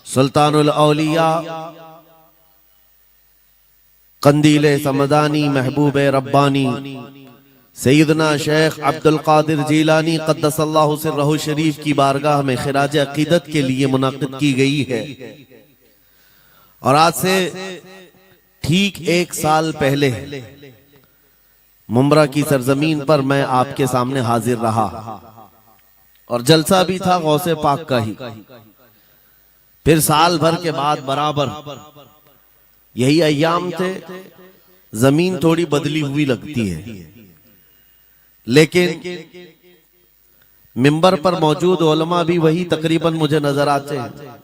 सुल्तानुल औलिया कंदीले समदानी महबूब रब्बानी सैयदना शेख अब्दुल कादिर जीलानी क़द्दसल्लाहु सिर्रहु शरीफ की बारगाह में खिराज अकीदत के लिए मुनाकिद की गई है। और आज से ठीक 1 साल पहले मुंब्रा की सरजमीन पर मैं आपके सामने हाजिर रहा और जलसा भी था गौसे पाक का ही। फिर साल भर के बाद बराबर यही अय्याम थे, जमीन थोड़ी बदली हुई लगती है, लेकिन मिंबर पर मौजूद उलमा भी वही तकरीबन मुझे नजर आते हैं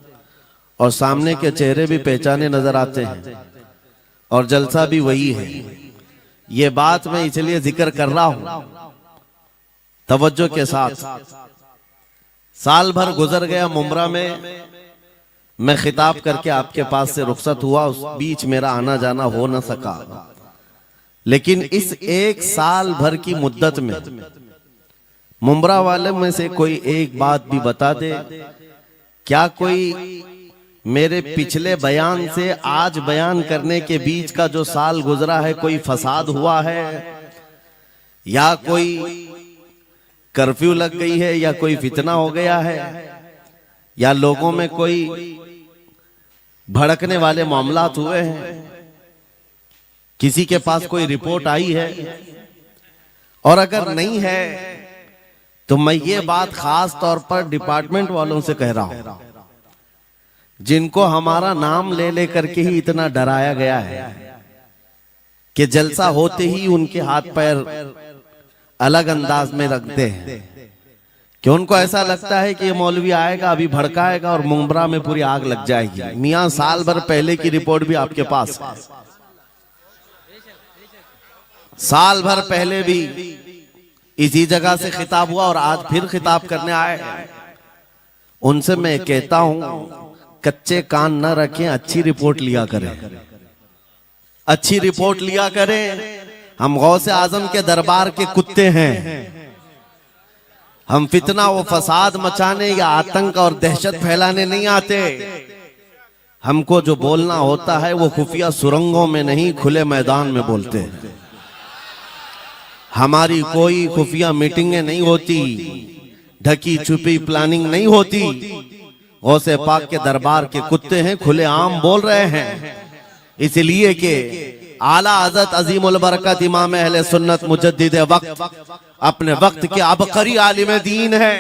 और सामने के चेहरे भी पहचाने नजर आते हैं और जलसा भी वही है। ये बात मैं इसलिए जिक्र कर रहा हूं तवज्जो के साथ। साल भर गुजर गया मुंब्रा में, मैं खिताब करके आपके पास से रुखसत हुआ, उस बीच मेरा आना जाना हो न सका। लेकिन इस 1 साल भर की मुद्दत में मुंब्रा वाले में से कोई एक बात भी बता दे, क्या कोई मेरे पिछले बयान से आज बयान करने के बीच का जो साल गुजरा है कोई फसाद हुआ है, या कोई कर्फ्यू लग गई है, या कोई फितना हो गया है, या लोगों में कोई भड़कने वाले मामलात हुए हैं, किसी के पास कोई रिपोर्ट आई है? और अगर नहीं है तो मैं ये बात खास तौर पर डिपार्टमेंट वालों से कह रहा हूं, जिनको हमारा नाम ले लेकर के ही इतना डराया गया है कि जलसा होते ही उनके हाथ पैर अलग अंदाज में रखते हैं, कि उनको ऐसा लगता है कि ये मौलवी आएगा अभी भड़काएगा और मुंब्रा में पूरी आग लग जाएगी। मियां साल भर पहले की रिपोर्ट भी आपके पास है, साल भर पहले भी इसी जगह से खिताब हुआ और आज फिर खिताब करने आए। उनसे मैं कहता हूं कच्चे कान न रखें, अच्छी रिपोर्ट लिया करें, अच्छी रिपोर्ट लिया करें। हम गौसे आजम के दरबार के कुत्ते हैं, हम फितना व फसाद मचाने या आतंक और दहशत फैलाने नहीं आते। हमको जो बोलना होता है वो खुफिया सुरंगों में नहीं, खुले मैदान में बोलते हैं। हमारी कोई खुफिया मीटिंगें नहीं होती, ढकी छुपी प्लानिंग नहीं होती। गौसे पाक के दरबार के कुत्ते हैं, खुले आम बोल रहे हैं, इसलिए कि आला हज़रत अजीमुल बरकत इमाम अहले सुन्नत मुजद्दिद वक्त अपने वक्त के अबकरी आलिम दीन है।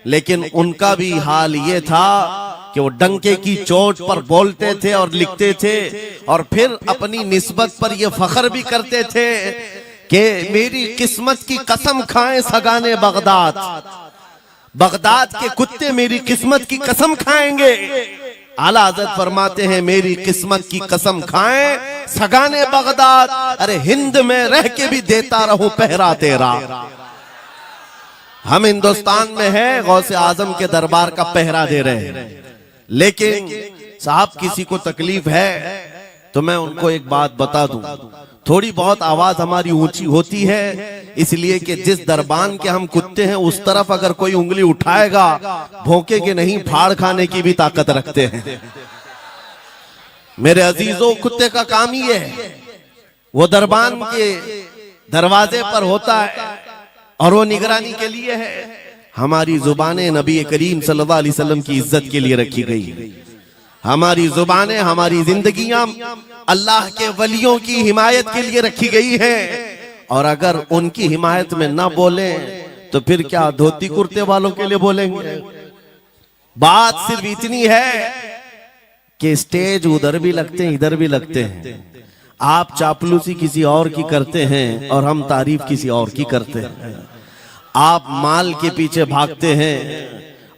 लेकिन उनका भी हाल ये था कि वो डंके की चोट पर बोलते थे और लिखते थे, और फिर अपनी निस्बत पर ये फख्र भी करते थे कि मेरी किस्मत की कसम खाएं सगाने बगदाद, बगदाद के कुत्ते मेरी किस्मत की कसम खाएंगे। आला हज़रत फरमाते हैं मेरी किस्मत की कसम खाएं सगाने बगदाद, अरे हिंद में रह के भी देता रहूं पहरा तेरा। हम हिंदुस्तान में हैं, गौसे आजम के दरबार का पहरा दे रहे हैं। लेकिन साहब किसी को तकलीफ है तो मैं उनको एक बात बता दूं, थोड़ी बहुत आवाज हमारी ऊंची होती है, इसलिए कि जिस दरबान के हम कुत्ते हैं उस तरफ अगर कोई उंगली उठाएगा भौंके के नहीं, फाड़ खाने की भी ताकत रखते हैं। मेरे अजीजों, कुत्ते का काम ही है, वो दरबान के दरवाजे पर होता है और वो निगरानी के लिए है। हमारी जुबानें नबी करीम सल्लल्लाहु अलैहि वसल्लम की इज्जत के लिए रखी गई, हमारी जुबानें, हमारी जिंदगियां अल्लाह के वलियों की हिमायत के लिए रखी गई है। और अगर उनकी हिमायत में ना बोले तो फिर क्या धोती कुर्ते वालों के लिए बोलेंगे? बात सिर्फ इतनी है कि स्टेज उधर भी लगते हैं इधर भी लगते हैं। आप चापलूसी किसी और की करते हैं और हम तारीफ किसी और की करते हैं। आप माल के पीछे भागते हैं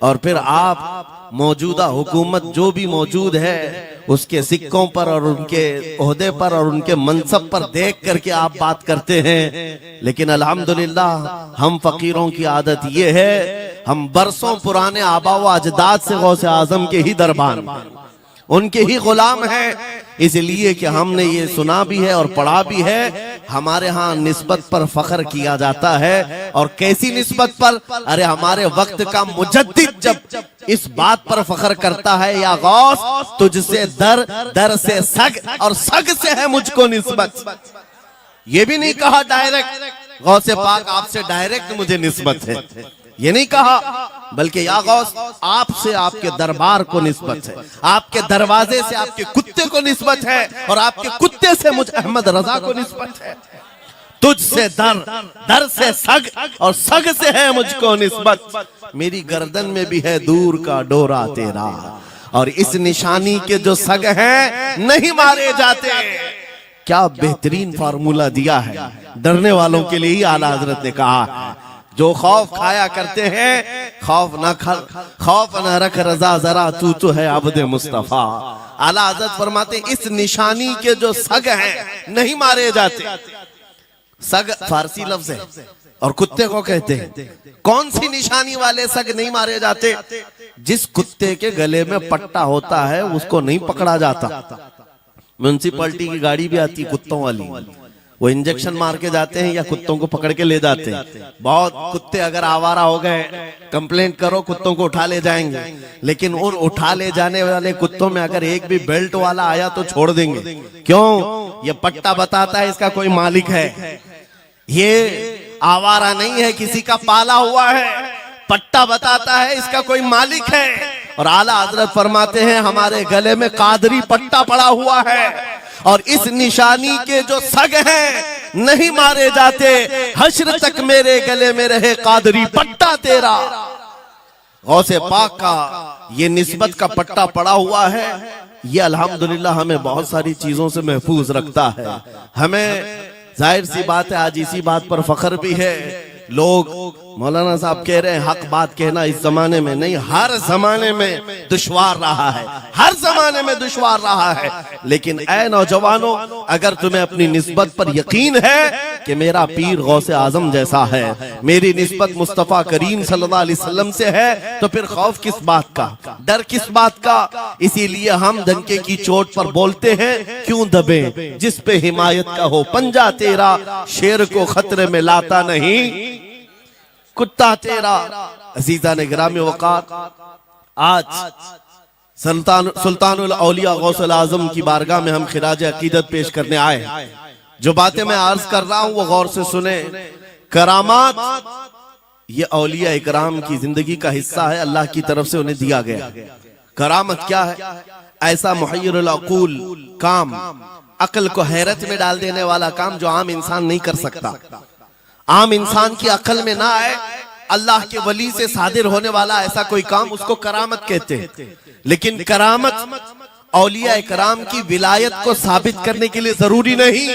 और फिर आप मौजूदा हुकूमत जो भी मौजूद है उसके सिक्कों पर और उनके ओहदे पर और उनके मनसब पर देख करके आप बात करते हैं। लेकिन अल्हम्दुलिल्लाह हम फकीरों की आदत ये है, हम बरसों पुराने आबा व अजदाद से गौसे आजम के ही दरबार उनके ही गुलाम हैं। इसलिए कि हमने ये सुना भी है और पढ़ा भी है, हमारे यहाँ निस्बत पर फख्र किया जाता है। और कैसी निस्बत पर? अरे हमारे वक्त का मुजद्दिद जब इस बात पर फख्र करता है, या गौस तुझसे दर, दर से सग और सग से है मुझको निस्बत। ये भी नहीं कहा डायरेक्ट गौसे पाक आपसे डायरेक्ट मुझे निस्बत है, ये नहीं कहा, बल्कि या गौस आपसे आपके दरबार को निस्बत है, आपके दरवाजे से आपके कुत्ते को निस्बत है, और आपके कुत्ते से मुझ अहमद रजा को निस्बत है। तुझसे दर, दर से सग और सग से है मुझको निस्बत। मेरी गर्दन में भी है दूर का डोरा तेरा, और इस निशानी के जो सग हैं नहीं मारे जाते। क्या बेहतरीन फार्मूला दिया है, डरने वालों के लिए ही आला हजरत ने कहा है। जो खौफ खाया करते हैं, खौफ न रख रजा जरा, तू तो है अब्दे मुस्तफा। आला हजरत फरमाते इस निशानी के जो सग हैं नहीं मारे जाते। सग फारसी लफ्ज है और कुत्ते को कहते हैं। कौन सी निशानी वाले सग नहीं मारे जाते? जिस कुत्ते के गले में पट्टा होता है उसको नहीं पकड़ा जाता। म्युनिसिपैलिटी की गाड़ी भी आती है कुत्तों वाली, वो इंजेक्शन मार के जाते हैं या कुत्तों को पकड़ के ले जाते हैं। बहुत कुत्ते अगर आवारा हो गए, कंप्लेंट करो, कुत्तों को उठा ले जाएंगे। लेकिन उन उठा ले जाने वाले कुत्तों में अगर एक भी बेल्ट वाला आया तो छोड़ देंगे। क्यों? ये पट्टा बताता है इसका कोई मालिक है, ये आवारा नहीं है, किसी का पाला हुआ है। पट्टा बताता है इसका कोई मालिक है। और आला हजरत फरमाते हैं हमारे गले में कादरी पट्टा पड़ा हुआ है, और इस निशानी के जो सग हैं नहीं मारे जाते। हश्र तक मेरे गले में रहे कादरी पट्टा तेरा। गौसे पाक का ये निस्बत का पट्टा पड़ा हुआ है। ये अल्हम्दुलिल्लाह हमें बहुत सारी चीजों से महफूज रखता है। हमें जाहिर सी बात है आज इसी बात पर फख्र भी है। लोग मौलाना साहब कह रहे हैं हक बात कहना इस जमाने में नहीं, हर जमाने में दुश्वार रहा है, हर जमाने में दुश्वार रहा है। लेकिन ऐ नौजवानों, अगर तुम्हें अपनी निस्बत पर यकीन है कि मेरा पीर गौसे आजम जैसा है, मेरी निस्बत मुस्तफा करीम सल्लल्लाहु अलैहि वसल्लम से है, तो फिर खौफ किस बात का, डर किस बात का? इसीलिए हम डंके की चोट पर बोलते हैं, क्यों दबे जिस पे हिमायत का हो पंजा तेरा, शेर को खतरे में लाता नहीं कुत्ता तेरा। अजीजा ने गिरामी वक़ार, आज सुल्तानुल औलिया गौसुल आजम की बारगाह में हम खिराज अकीदत पेश करने आए। जो बातें मैं अर्ज कर रहा हूं वो गौर से सुने। करामात ये औलिया इकराम की जिंदगी का हिस्सा है, अल्लाह की तरफ से उन्हें दिया गया। करामत क्या है? ऐसा मुहय्यरुल अक़ूल काम, अक्ल को हैरत में डाल देने वाला काम जो आम इंसान नहीं कर सकता, आम इंसान की अकल में ना आए। अल्लाह के वली से सादिर होने वाला ऐसा कोई काम, उसको करामत कहते हैं। लेकिन करामत औलिया इकराम की विलायत को साबित करने के लिए जरूरी नहीं।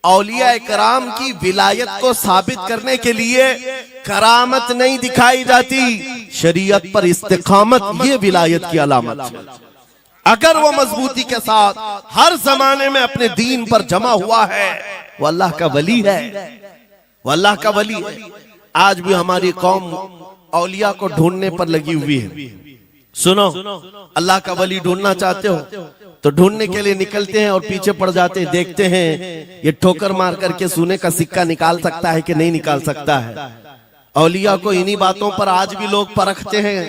औलिया इकराम की विलायत को साबित करने के लिए करामत नहीं दिखाई जाती, शरीयत पर इस्तिकामत ये विलायत की अलामत है। अगर वो मजबूती के साथ हर जमाने में अपने दीन पर जमा हुआ है, वो अल्लाह का वली है, वो अल्लाह का वली है। आज भी हमारी कौम औलिया को ढूंढने पर लगी हुई है। सुनो, अल्लाह का वली ढूंढना चाहते हो तो ढूंढने के लिए निकलते हैं और पीछे पड़ जाते हैं, देखते हैं ये ठोकर मार करके सोने का सिक्का निकाल सकता है कि नहीं निकाल सकता है। औलिया को इन्हीं बातों पर आज भी लोग परखते हैं,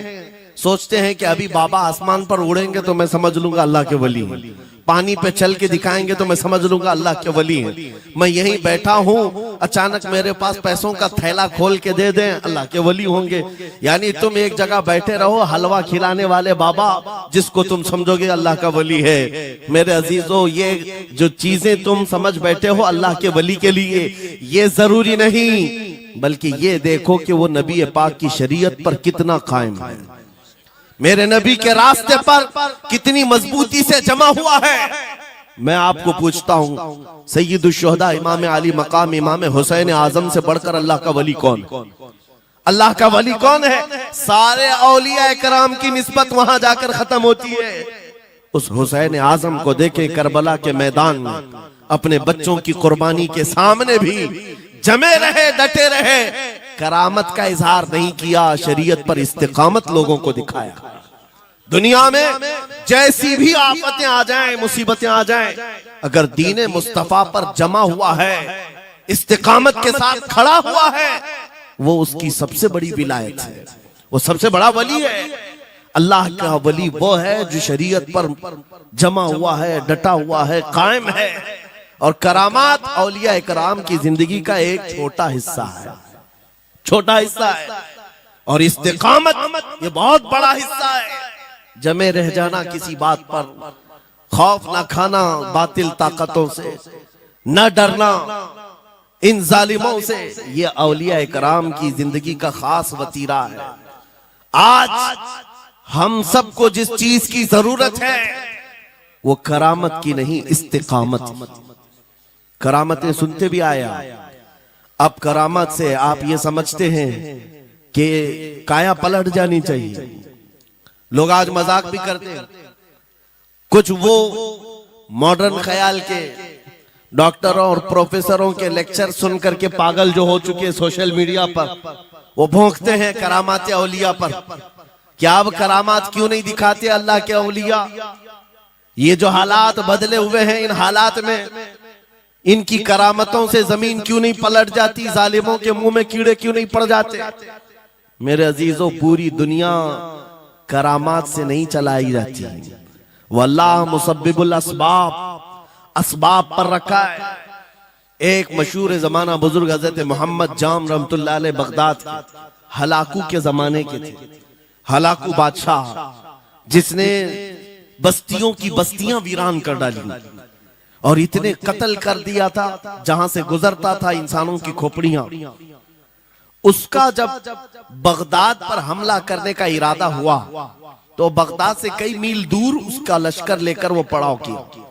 सोचते हैं कि अभी बाबा आसमान पर उड़ेंगे तो मैं समझ लूंगा अल्लाह के वली हैं, पानी पे चल के दिखाएंगे तो मैं समझ लूंगा अल्लाह के वली हैं। मैं यहीं बैठा हूँ, अचानक मेरे पास पैसों का थैला खोल के दे दें, अल्लाह के वली होंगे। यानी तुम एक जगह बैठे रहो, हलवा खिलाने वाले बाबा जिसको तुम समझोगे अल्लाह का वली है। मेरे अजीजों, ये जो चीजें तुम समझ बैठे हो अल्लाह के वली के लिए, ये जरूरी नहीं, बल्कि ये देखो कि वो नबी पाक की शरीयत पर कितना कायम है, मेरे नबी के रास्ते पर कितनी मजबूती से जमा हुआ है। मैं आपको पूछता हूँ, सैयदुश शुहदा इमाम अली मकाम इमाम हुसैन आजम से बढ़कर अल्लाह का वली कौन? अल्लाह का वली कौन है? सारे औलिया इकराम की निस्बत वहां जाकर खत्म होती है। उस हुसैन आजम को देखे करबला के मैदान में, अपने बच्चों की कुर्बानी के सामने भी जमे रहे, डटे रहे, करामत का इजहार नहीं किया, शरीयत पर इस्तिकामत लोगों को दिखाया। दुनिया में जैसी भी आफतें आ जाएं, मुसीबतें आ जाएं, अगर दीने मुस्तफा पर जमा हुआ है, इस्तिकामत के साथ खड़ा हुआ है, वो उसकी सबसे बड़ी विलायत है, वो सबसे बड़ा वली है। अल्लाह का वली वो है जो शरीयत पर जमा हुआ है, डटा हुआ है, कायम है। और करामात औलिया इकराम की जिंदगी का एक छोटा हिस्सा है, छोटा हिस्सा है। और इस्तिकामत ये बहुत बड़ा हिस्सा है। जमे रह जाना किसी बात पर, खौफ ना खाना बातिल ताकतों से, न डरना इन जालिमों से, ये औलिया इकराम की जिंदगी का खास वतीरा है। आज हम सबको जिस चीज की जरूरत है वो करामत की नहीं, इस्तिकामत। करामतें सुनते भी आया, अब करामत से आप ये समझते हैं कि काया पलट जानी चाहिए। लोग आज मजाक भी करते हैं। कुछ वो मॉडर्न ख्याल के डॉक्टरों और प्रोफेसरों के लेक्चर सुनकर के पागल जो हो चुके सोशल मीडिया पर, वो भोंकते हैं करामात औलिया पर। क्या अब करामात क्यों नहीं दिखाते अल्लाह के औलिया? ये जो हालात बदले हुए हैं, इन हालात में इनकी करामतों से जमीन क्यों नहीं पलट जाती? जालिमों के मुंह में कीड़े क्यों नहीं पड़ जाते? मेरे अजीजों, पूरी दुनिया करामात से नहीं चलाई जाती। वल्लाह मुसब्बिबुल अस्बाब, असबाब पर रखा है। एक मशहूर जमाना बुजुर्ग हजरत मोहम्मद जाम रहमतुल्लाह अलैह बगदाद हलाकू के जमाने के थे। हलाकू बादशाह जिसने बस्तियों की बस्तियां वीरान कर डाली और इतने कत्ल कर दिया था, जहां से गुजरता था इंसानों की खोपड़ियां। उसका जब बगदाद पर हमला करने का इरादा हुआ तो बगदाद से कई मील दूर उसका लश्कर लेकर वो पड़ाव किया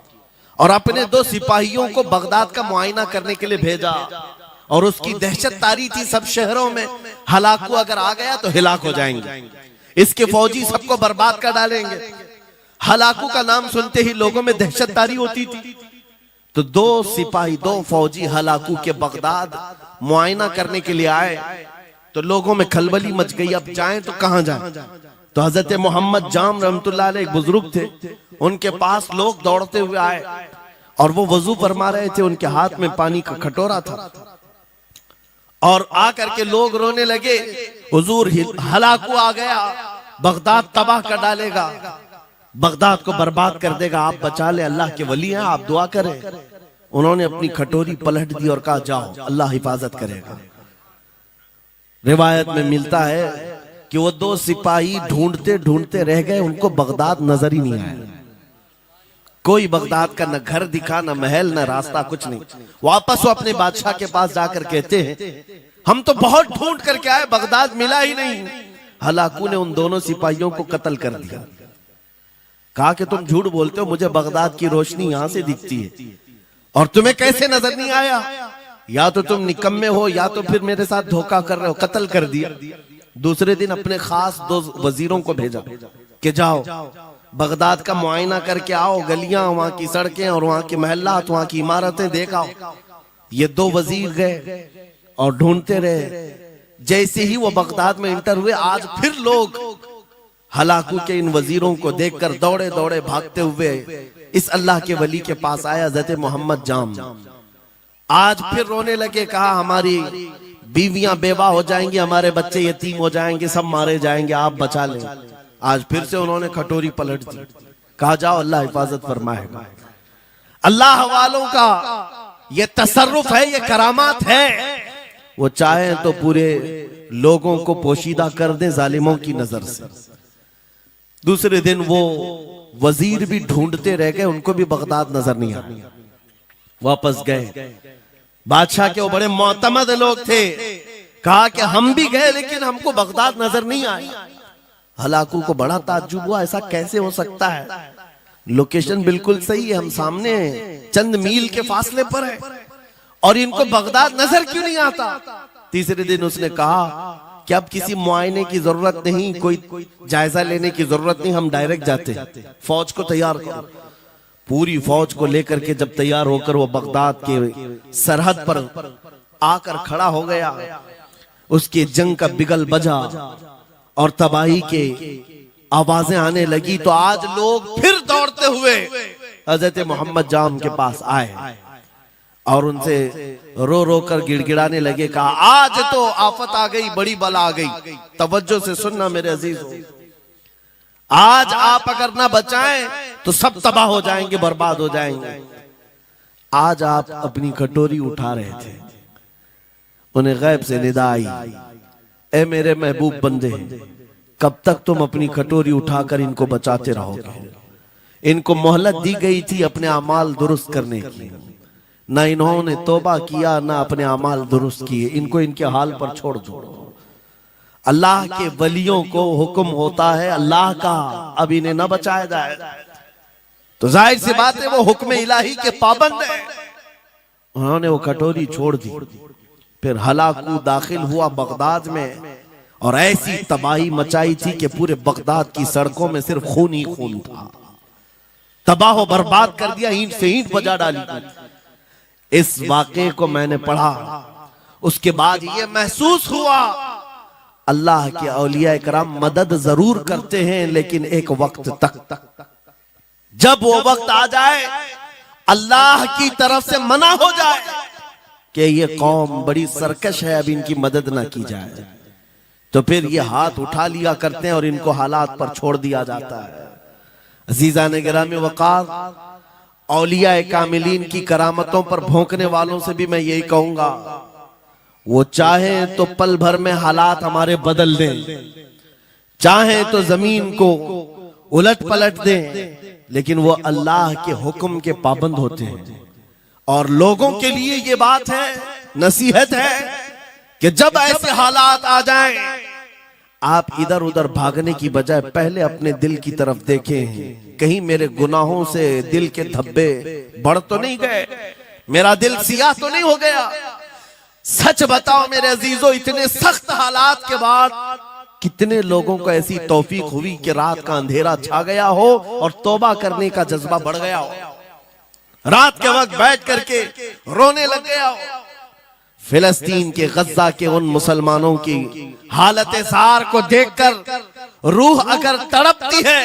और अपने 2 सिपाहियों को बगदाद का मुआयना करने के लिए भेजा। और उसकी दहशत तारी थी सब शहरों में, हलाकू अगर आ गया तो हिलाक हो जाएंगे, इसके फौजी सबको बर्बाद कर डालेंगे। हलाकू का नाम सुनते ही लोगों में दहशत तारी होती थी। तो 2 सिपाही 2 फौजी हलाकू के बगदाद मुआयना करने के लिए आए तो लोगों में खलबली मच गई। अब जाएं तो कहां जाएं? तो हजरत मोहम्मद जाम रहमतुल्लाह अलैह एक बुजुर्ग थे, उनके पास लोग दौड़ते हुए आए और वो वजू फरमा रहे थे। उनके हाथ में पानी का कटोरा था और आकर के लोग रोने लगे, हुजूर हलाकू आ गया, बगदाद तबाह कर डालेगा, बगदाद को बर्बाद कर देगा, आप बचा ले, अल्लाह के वली हैं, आप दुआ करें। उन्होंने अपनी कटोरी पलट दी और कहा जाओ, अल्लाह हिफाजत करेगा। रिवायत में मिलता है कि वो 2 सिपाही ढूंढते ढूंढते रह गए, उनको बगदाद नजर ही नहीं आया। कोई बगदाद का न घर दिखा, न महल, न रास्ता, कुछ नहीं। वापस वो अपने बादशाह के पास जाकर कहते हैं, हम तो बहुत ढूंढ करके आए, बगदाद मिला ही नहीं। हलाकू ने उन दोनों सिपाहियों को कत्ल कर दिया। कहा कि तुम झूठ बोलते हो, मुझे बगदाद की रोशनी यहां से दिखती है और तुम्हें कैसे नजर नहीं आया? या तो तुम निकम्मे हो या तो फिर मेरे साथ धोखा कर रहे हो। कत्ल कर दिया। दूसरे दिन अपने खास 2 वजीरों को भेजा कि जाओ बगदाद का मुआयना करके आओ, गलियां, वहां की सड़कें और वहां के महल्लात, वहां की इमारतें देख आओ। ये 2 वजीर गए और ढूंढते रहे। जैसे ही वो बगदाद में इंटर हुए, आज फिर लोग हलाकू के इन वजीरों को देखकर दौड़े दौड़े भागते हुए इस अल्लाह के वली के पास आया, हज़रत मोहम्मद जाम। आज फिर रोने लगे, कहा हमारी बीवियां बेवा हो जाएंगी, हमारे बच्चे यतीम हो जाएंगे, सब मारे जाएंगे, आप बचा लें। आज फिर से उन्होंने कटोरी पलट दी, कहा जाओ अल्लाह हिफाजत फरमाएगा। अल्लाह वालों का ये तसर्रुफ है, ये करामात है। वो चाहे तो पूरे लोगों को पोशीदा कर दे जालिमों की नजर से। दूसरे दिन वो वजीर भी ढूंढते रह गए, उनको भी बगदाद नजर नहीं आया। वापस गए, बादशाह के वो बड़े मोतमद लोग थे, कहा कि हम भी गए लेकिन हमको बगदाद नजर नहीं आया। हलाकू को बड़ा ताज्जुब हुआ, ऐसा कैसे हो सकता है? लोकेशन बिल्कुल सही है, हम सामने चंद मील के फासले पर है और इनको बगदाद नजर क्यों नहीं आता? तीसरे दिन उसने कहा कि अब किसी मुआयने की जरूरत नहीं, कोई जायजा लेने की जरूरत नहीं, हम डायरेक्ट जाते, फौज को तैयार करो। पूरी फौज को लेकर के जब तैयार होकर वो बगदाद के सरहद पर आकर खड़ा हो गया, उसके जंग का बिगल बजा और तबाही के आवाजें आने लगी तो आज लोग फिर दौड़ते हुए हजरत मोहम्मद जाम के पास आए और उनसे रो रो कर गिड़गिड़ाने लगे, कहा आज तो आफत आ गई, बड़ी बला आ गई। तवज्जो से सुनना मेरे अजीजों, आज आप अगर ना बचाएं तो सब तबाह हो जाएंगे, बर्बाद हो जाएंगे। आज आप अपनी कटोरी उठा रहे थे, उन्हें गैब से निदा आई, ए मेरे महबूब बंदे, कब तक तुम अपनी कटोरी उठाकर इनको बचाते रहोगे? इनको मोहलत दी गई थी अपने अमाल दुरुस्त करने की, ना इन्होंने तौबा किया ना अपने अमाल दुरुस्त किए, इनको इनके हाल पर छोड़ दो। अल्लाह के वलियों को हुक्म होता है अल्लाह का, अब इन्हें न बचाया जाए तो जाहिर सी बात है वो हुक्म इलाही के पाबंद है। उन्होंने वो कटोरी छोड़ दी। फिर हलाकू दाखिल हुआ बगदाद में और ऐसी तबाही मचाई थी कि पूरे बगदाद की सड़कों में सिर्फ खून ही खून था, तबाह बर्बाद कर दिया, ईंट से ईंट बजा डाली। इस वाक़े को मैंने पढ़ा, उसके बाद ये महसूस हुआ अल्लाह के औलिया कराम मदद जरूर करते हैं, लेकिन एक वक्त तक, जब वो वक्त आ जाए अल्लाह की तरफ से मना हो जाए कि ये कौम बड़ी सरकश है, अब इनकी मदद ना की जाए, तो फिर ये हाथ उठा लिया करते हैं और इनको हालात पर छोड़ दिया जाता है। अजीज़ान गिरामी वक़ार, औलिया कामिलीन की करामतों पर भौंकने वालों से भी मैं यही कहूंगा, वो चाहे तो पल भर में हालात हमारे बदल दें, चाहे तो जमीन को उलट पलट दें, लेकिन वो अल्लाह के हुक्म के पाबंद होते हैं। और लोगों के लिए ये बात है, नसीहत है कि जब ऐसे हालात आ जाएं, आप इधर उधर भागने की बजाय पहले अपने दिल की तरफ देखें, कहीं मेरे गुनाहों से दिल के धब्बे बढ़ तो नहीं गए, मेरा दिल सियाह तो नहीं हो गया। सच बताओ मेरे अजीजों, इतने सख्त हालात के बाद कितने लोगों को ऐसी तौफीक हुई कि रात का अंधेरा छा गया हो और तौबा करने का जज्बा बढ़ गया हो, रात के वक्त बैठ करके रोने लग गया हो। फिलिस्तीन के गज्जा के उन मुसलमानों की हालत सार को देखकर रूह अगर तड़पती है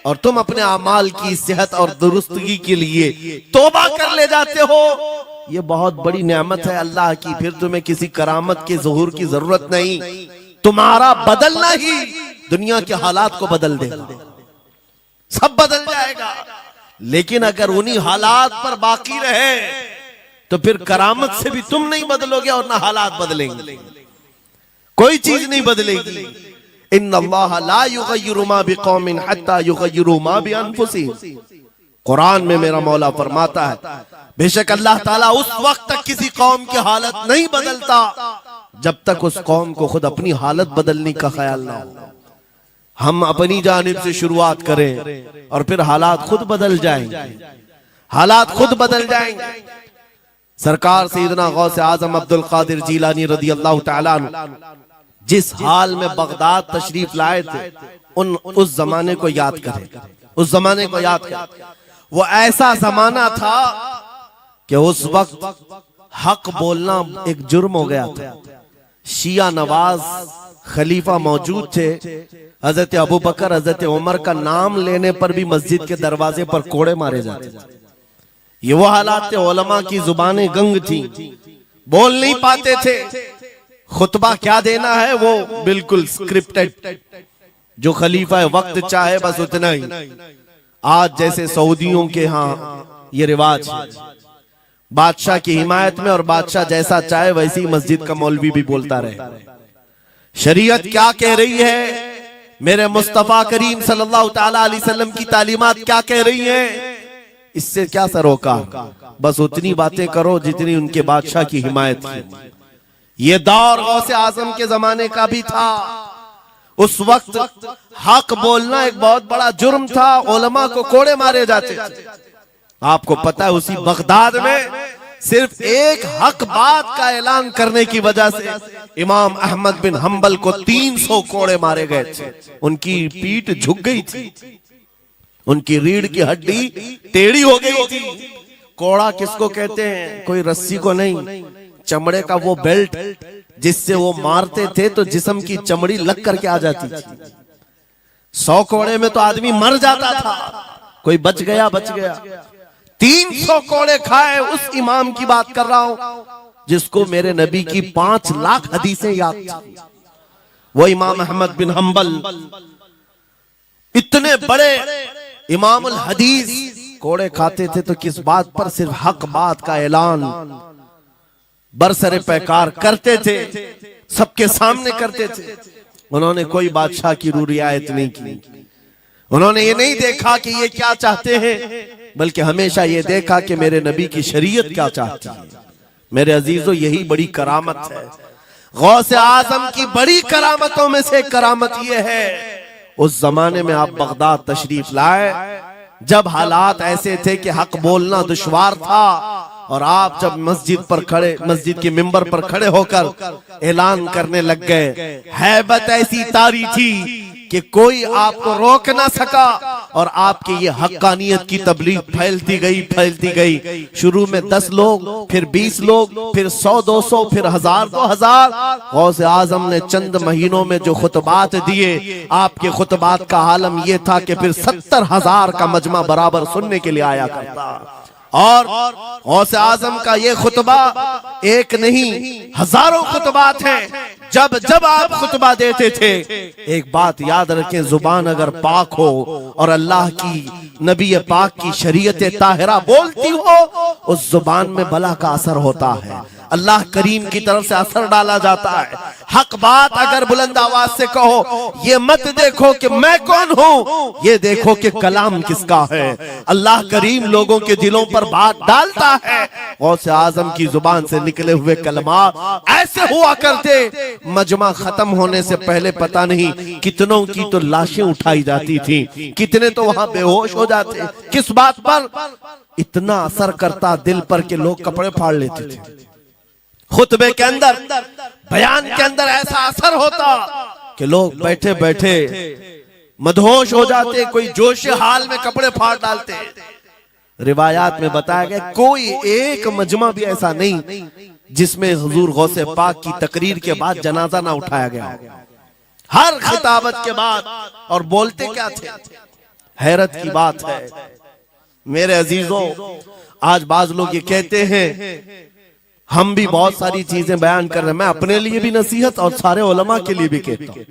और तुम अपने अमाल की सेहत और दुरुस्तगी के लिए तौबा कर ले जाते हो, ये बहुत बड़ी नेमत है अल्लाह की। फिर तुम्हें किसी करामत के ज़ुहूर की जरूरत नहीं, तुम्हारा बदलना ही दुनिया के हालात को बदल देगा, सब बदल जाएगा। लेकिन अगर उन्हीं हालात पर बाकी रहे तो फिर करामत से भी तुम नहीं बदलोगे और ना हालात बदलेंगे, कोई चीज नहीं बदलेगी। इन्नल्लाह ला युगय्यिरु मा बिकौमिन हत्ता युगय्यिरु मा बिअनफुसिहिम। कुरान में मेरा मौला फरमाता है, बेशक अल्लाह ताला उस वक्त तक किसी कौम की हालत नहीं बदलता जब तक उस कौम को खुद अपनी हालत बदलने का ख्याल ना हो। हम अपनी जानिब से शुरुआत करें और फिर हालात खुद बदल जाएंगे, हालात खुद बदल जाएंगे। सरकार सैयदना गौसे आजम अब्दुल कादिर जीलानी रदी अल्लाह तआला अन्हु जिस हाल में बगदाद तशरीफ लाए थे, उस जमाने को याद करें, उस जमाने को याद करें। वो ऐसा जमाना था कि उस वक्त हक बोलना एक जुर्म हो गया था। शिया नवाज खलीफा मौजूद थे, हजरत अबू बकर हजरत उमर का नाम लेने पर भी मस्जिद के दरवाजे पर कोड़े मारे जाते थे। ये वो हालात थे, उलमा की जुबानें गंग थी, बोल नहीं पाते थे, खुतबा क्या देना है वो बिल्कुल स्क्रिप्टेड, जो खलीफा वक्त चाहे बस उतना ही। आज जैसे सऊदियों के यहाँ ये रिवाज है, बादशाह की हिमायत में और बादशाह जैसा चाहे वैसी मस्जिद का मौलवी भी बोलता रहे। शरीयत क्या कह रही है, मेरे मुस्तफा करीम सल्लल्लाहु ताला अलैहि वसल्लम की तालीमात क्या कह रही हैं, इससे क्या सरोकार, बस उतनी बातें करो जितनी उनके बादशाह की हिमायत की। ये दौर गौसे आजम के जमाने का भी था। उस वक्त हक बोलना एक बहुत बड़ा जुर्म था, उलमा को कोड़े मारे जाते थे। आपको पता है उसी बगदाद में सिर्फ एक हक बात का ऐलान करने की वजह से इमाम अहमद बिन हंबल को 300 कोड़े मारे गए थे। उनकी पीठ झुक गई थी, उनकी रीढ़ की हड्डी टेढ़ी हो गई थी। कोड़ा किसको कहते हैं, कोई रस्सी को नहीं, चमड़े का वो बेल्ट जिससे वो मारते थे तो जिस्म की चमड़ी लग करके आ जाती थी। 100 कोड़े में तो आदमी मर जाता था, कोई बच गया। 300 कोड़े खाए उस इमाम की बात कर रहा हूं जिसको मेरे नबी की 5 लाख हदीसें याद थी। वो इमाम अहमद बिन हंबल, इतने बड़े इमामुल हदीस, कोड़े खाते थे तो किस बात पर? सिर्फ हक बात का ऐलान बरसरे पैकार करते थे, सबके सामने करते थे। उन्होंने कोई बादशाह की रियायत नहीं की, उन्होंने ये नहीं देखा कि ये क्या चाहते हैं, बल्कि हमेशा ये देखा कि मेरे नबी की शरीयत क्या चाहती है। मेरे अजीजों, यही बड़ी करामत है। गौसे आजम की बड़ी करामतों में से करामत ये है, उस जमाने में आप बगदाद तशरीफ लाए जब हालात ऐसे थे कि हक बोलना दुश्वार था, और आप जब मस्जिद के मिंबर पर खड़े होकर ऐलान करने लग गए, हैबत ऐसी तारी थी कि कोई आपको रोक ना सका, और आपकी ये हक्कानियत की तबलीग फैलती गई। शुरू में 10 लोग, फिर 20 लोग, फिर 100-200, फिर 1000-2000। गौसे आजम ने चंद महीनों में जो खुतबात दिए, आपके खुतबात का आलम यह था कि फिर 70,000 का मजमा बराबर सुनने के लिए आया करता। और गौसे आजम का ये खुतबा एक नहीं, हजारों खुतबात हैं। जब जब आप खुतबा देते थे, एक बात याद रखें, जुबान अगर पाक हो और अल्लाह की, नबी पाक की शरीयत ताहिरा बोलती हो, उस जुबान में बला का असर होता है, अल्लाह करीम की तरफ से असर डाला जाता है। हक बात अगर बुलंद आवाज से कहो, ये मत देखो कि मैं कौन हूं, ये देखो कि कलाम किसका है। अल्लाह करीम लोगों के दिलों पर बात डालता है। गौसे आजम की जुबान से निकले हुए कलमात ऐसे हुआ करते, मजमा खत्म होने से पहले पता नहीं कितनों की तो लाशें उठाई जाती थी, कितने तो वहां बेहोश हो जाते। किस बात पर? इतना असर करता दिल पर कि लोग कपड़े फाड़ लेते थे। खुतबे के अंदर, बयान के अंदर ऐसा असर होता कि लोग बैठे बैठे मदहोश हो जाते, कोई जोश हाल में कपड़े फाड़ डालते। रिवायात में बताया गया कोई एक मजमा भी ऐसा नहीं जिसमें हुजूर गौसे पाक की तकरीर के बाद जनाजा ना उठाया गया। हर खिताबत के बाद, और बोलते क्या थे, हैरत की बात है मेरे अजीजों। आज बाज लोग ये कहते हैं हम भी बहुत सारी चीजें बयान कर रहे हैं, मैं अपने लिए भी नसीहत और सारे उलमा के लिए भी कहता हूं,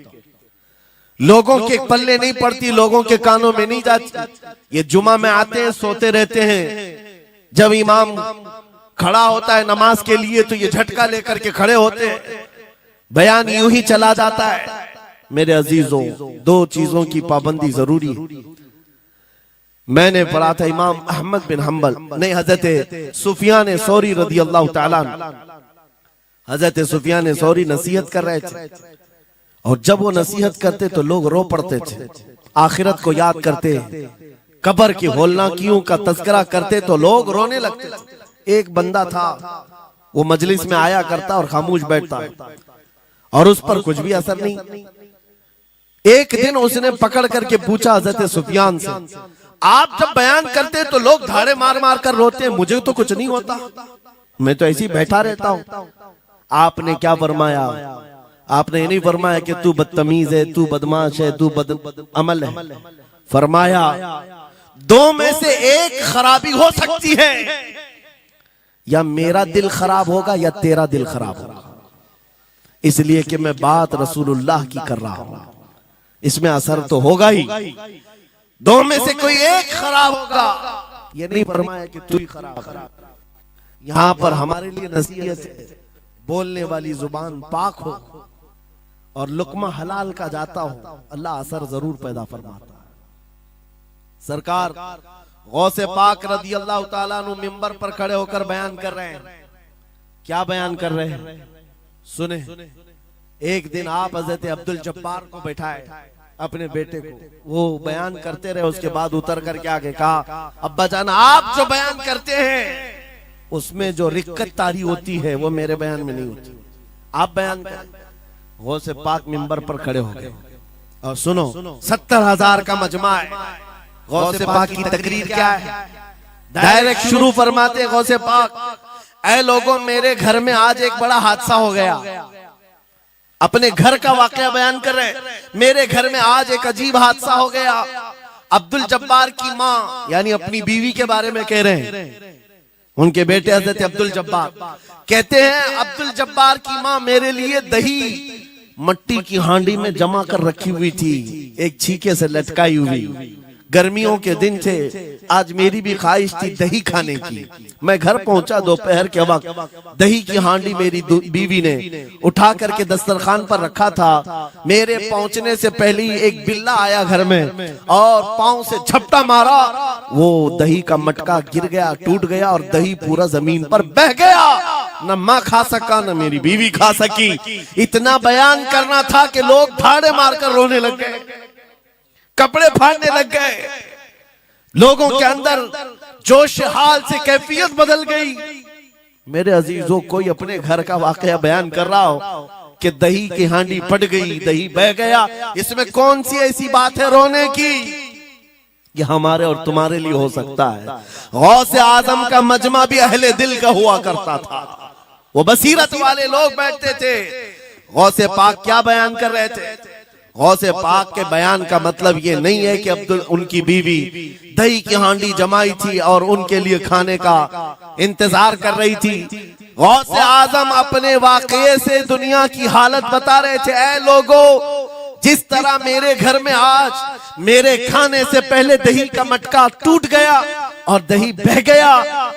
लोगों के पल्ले नहीं पड़ती, लोगों के कानों में नहीं जाती। ये जुमा में आते हैं, सोते रहते हैं, जब इमाम खड़ा होता है नमाज के लिए तो ये झटका लेकर के खड़े होते हैं, बयान यूं ही चला जाता है। मेरे अजीजों, 2 चीजों की पाबंदी जरूरी है। मैंने पढ़ा था इमाम अहमद बिन हंबल ने हजरत सुफियान सौरी रदी अल्लाह ताला, हजरत सुफियान सौरी नसीहत कर रहे थे, और जब वो नसीहत करते तो लोग रो पड़ते थे, आखिरत को याद करते, कब्र की होलनाकियों का तज़किरा करते तो लोग रोने लगते थे। एक बंदा था, वो मजलिस में आया करता और खामोश बैठता, और उस पर कुछ भी असर नहीं। एक दिन उसने पकड़ करके पूछा हजरत सुफियान से, आप जब बयान करते तो लोग धाड़े मार मार कर रोते हैं, मुझे तो कुछ नहीं होता, मैं तो ऐसे ही बैठा रहता हूं। आपने क्या फरमाया? आपने ये नहीं फरमाया कि तू बदतमीज है, तू बदमाश है, तू बदअमल है। फरमाया 2 में से एक खराबी हो सकती है, या मेरा दिल खराब होगा या तेरा दिल खराब होगा, इसलिए कि मैं बात रसूलुल्लाह की कर रहा हूं, इसमें असर तो होगा ही। 2 में से कोई एक खराब होगा, ये नहीं फरमाया कि तू ही खराब। यहां पर हमारे लिए नसीहत है, बोलने वाली जुबान पाक हो और लुकमा हलाल का जाता हो, अल्लाह असर जरूर पैदा फरमाता है। सरकार गौसे पाक रदी अल्लाह ताला अन्हु मिंबर पर खड़े होकर बयान कर रहे हैं। क्या बयान कर रहे हैं? सुने। एक दिन आप हजरत अब्दुल जब्बार को बैठाए, अपने बेटे को, वो बयान करते रहे, उसके बाद उतर करके आगे कहा, अब्बा जान आप जो बयान करते हैं उसमें जो रिक्कत तारी होती है वो मेरे बयान में नहीं होती, आप बयान करें। गौसे पाक मिंबर पर खड़े हो गए, और सुनो 70,000 का मजमा है। गौसे पाक की तकरीर क्या है? डायरेक्ट शुरू फरमाते गौसे पाक, ऐ लोगों, मेरे घर में आज एक बड़ा हादसा हो गया। अपने घर का वाकया बयान कर रहे हैं। मेरे घर में आज एक अजीब हादसा हो गया। अब्दुल जब्बार की माँ यानी अपनी बीवी के बारे में कह रहे हैं, उनके बेटे हजरत अब्दुल जब्बार कहते हैं, अब्दुल जब्बार की माँ मेरे लिए दही मट्टी की हांडी में जमा कर रखी हुई थी, एक छीके से लटकाई हुई। गर्मियों के दिन थे, आज मेरी भी ख्वाहिश थी दही खाने की। मैं घर पहुंचा दोपहर के वक्त, दही की हांडी मेरी बीवी ने उठा करके दस्तरखान पर रखा था। मेरे पहुंचने से पहले ही एक बिल्ला आया घर में और पांव से झपटा मारा, वो दही का मटका गिर गया, टूट गया और दही पूरा जमीन पर बह गया। न माँ खा सका न मेरी बीवी खा सकी। इतना बयान करना था कि लोग ठाड़े मारकर रोने लग गए, कपड़े फाड़ने लग गए। लोगों के अंदर जोश हाल से कैफियत बदल गई। मेरे अजीजों, कोई अपने घर का वाकया बयान कर रहा हो कि दही की हांडी फट गई, दही बह गया, इसमें कौन सी ऐसी बात है रोने की? ये हमारे और तुम्हारे लिए हो सकता है। गौसे आजम का मजमा भी अहले दिल का हुआ करता था, वो बसीरत वाले लोग बैठते थे। गौसे पाक क्या बयान कर रहे थे? गौसे पाक के बयान का मतलब ये नहीं है कि अब्दुल उनकी बीवी दही की हांडी जमाई थी और उनके लिए खाने का इंतजार कर रही थी। गौसे आजम अपने वाकये से दुनिया की हालत बता रहे थे, ऐ लोगों, जिस तरह मेरे घर में आज मेरे खाने से पहले दही का मटका टूट गया और दही बह गया,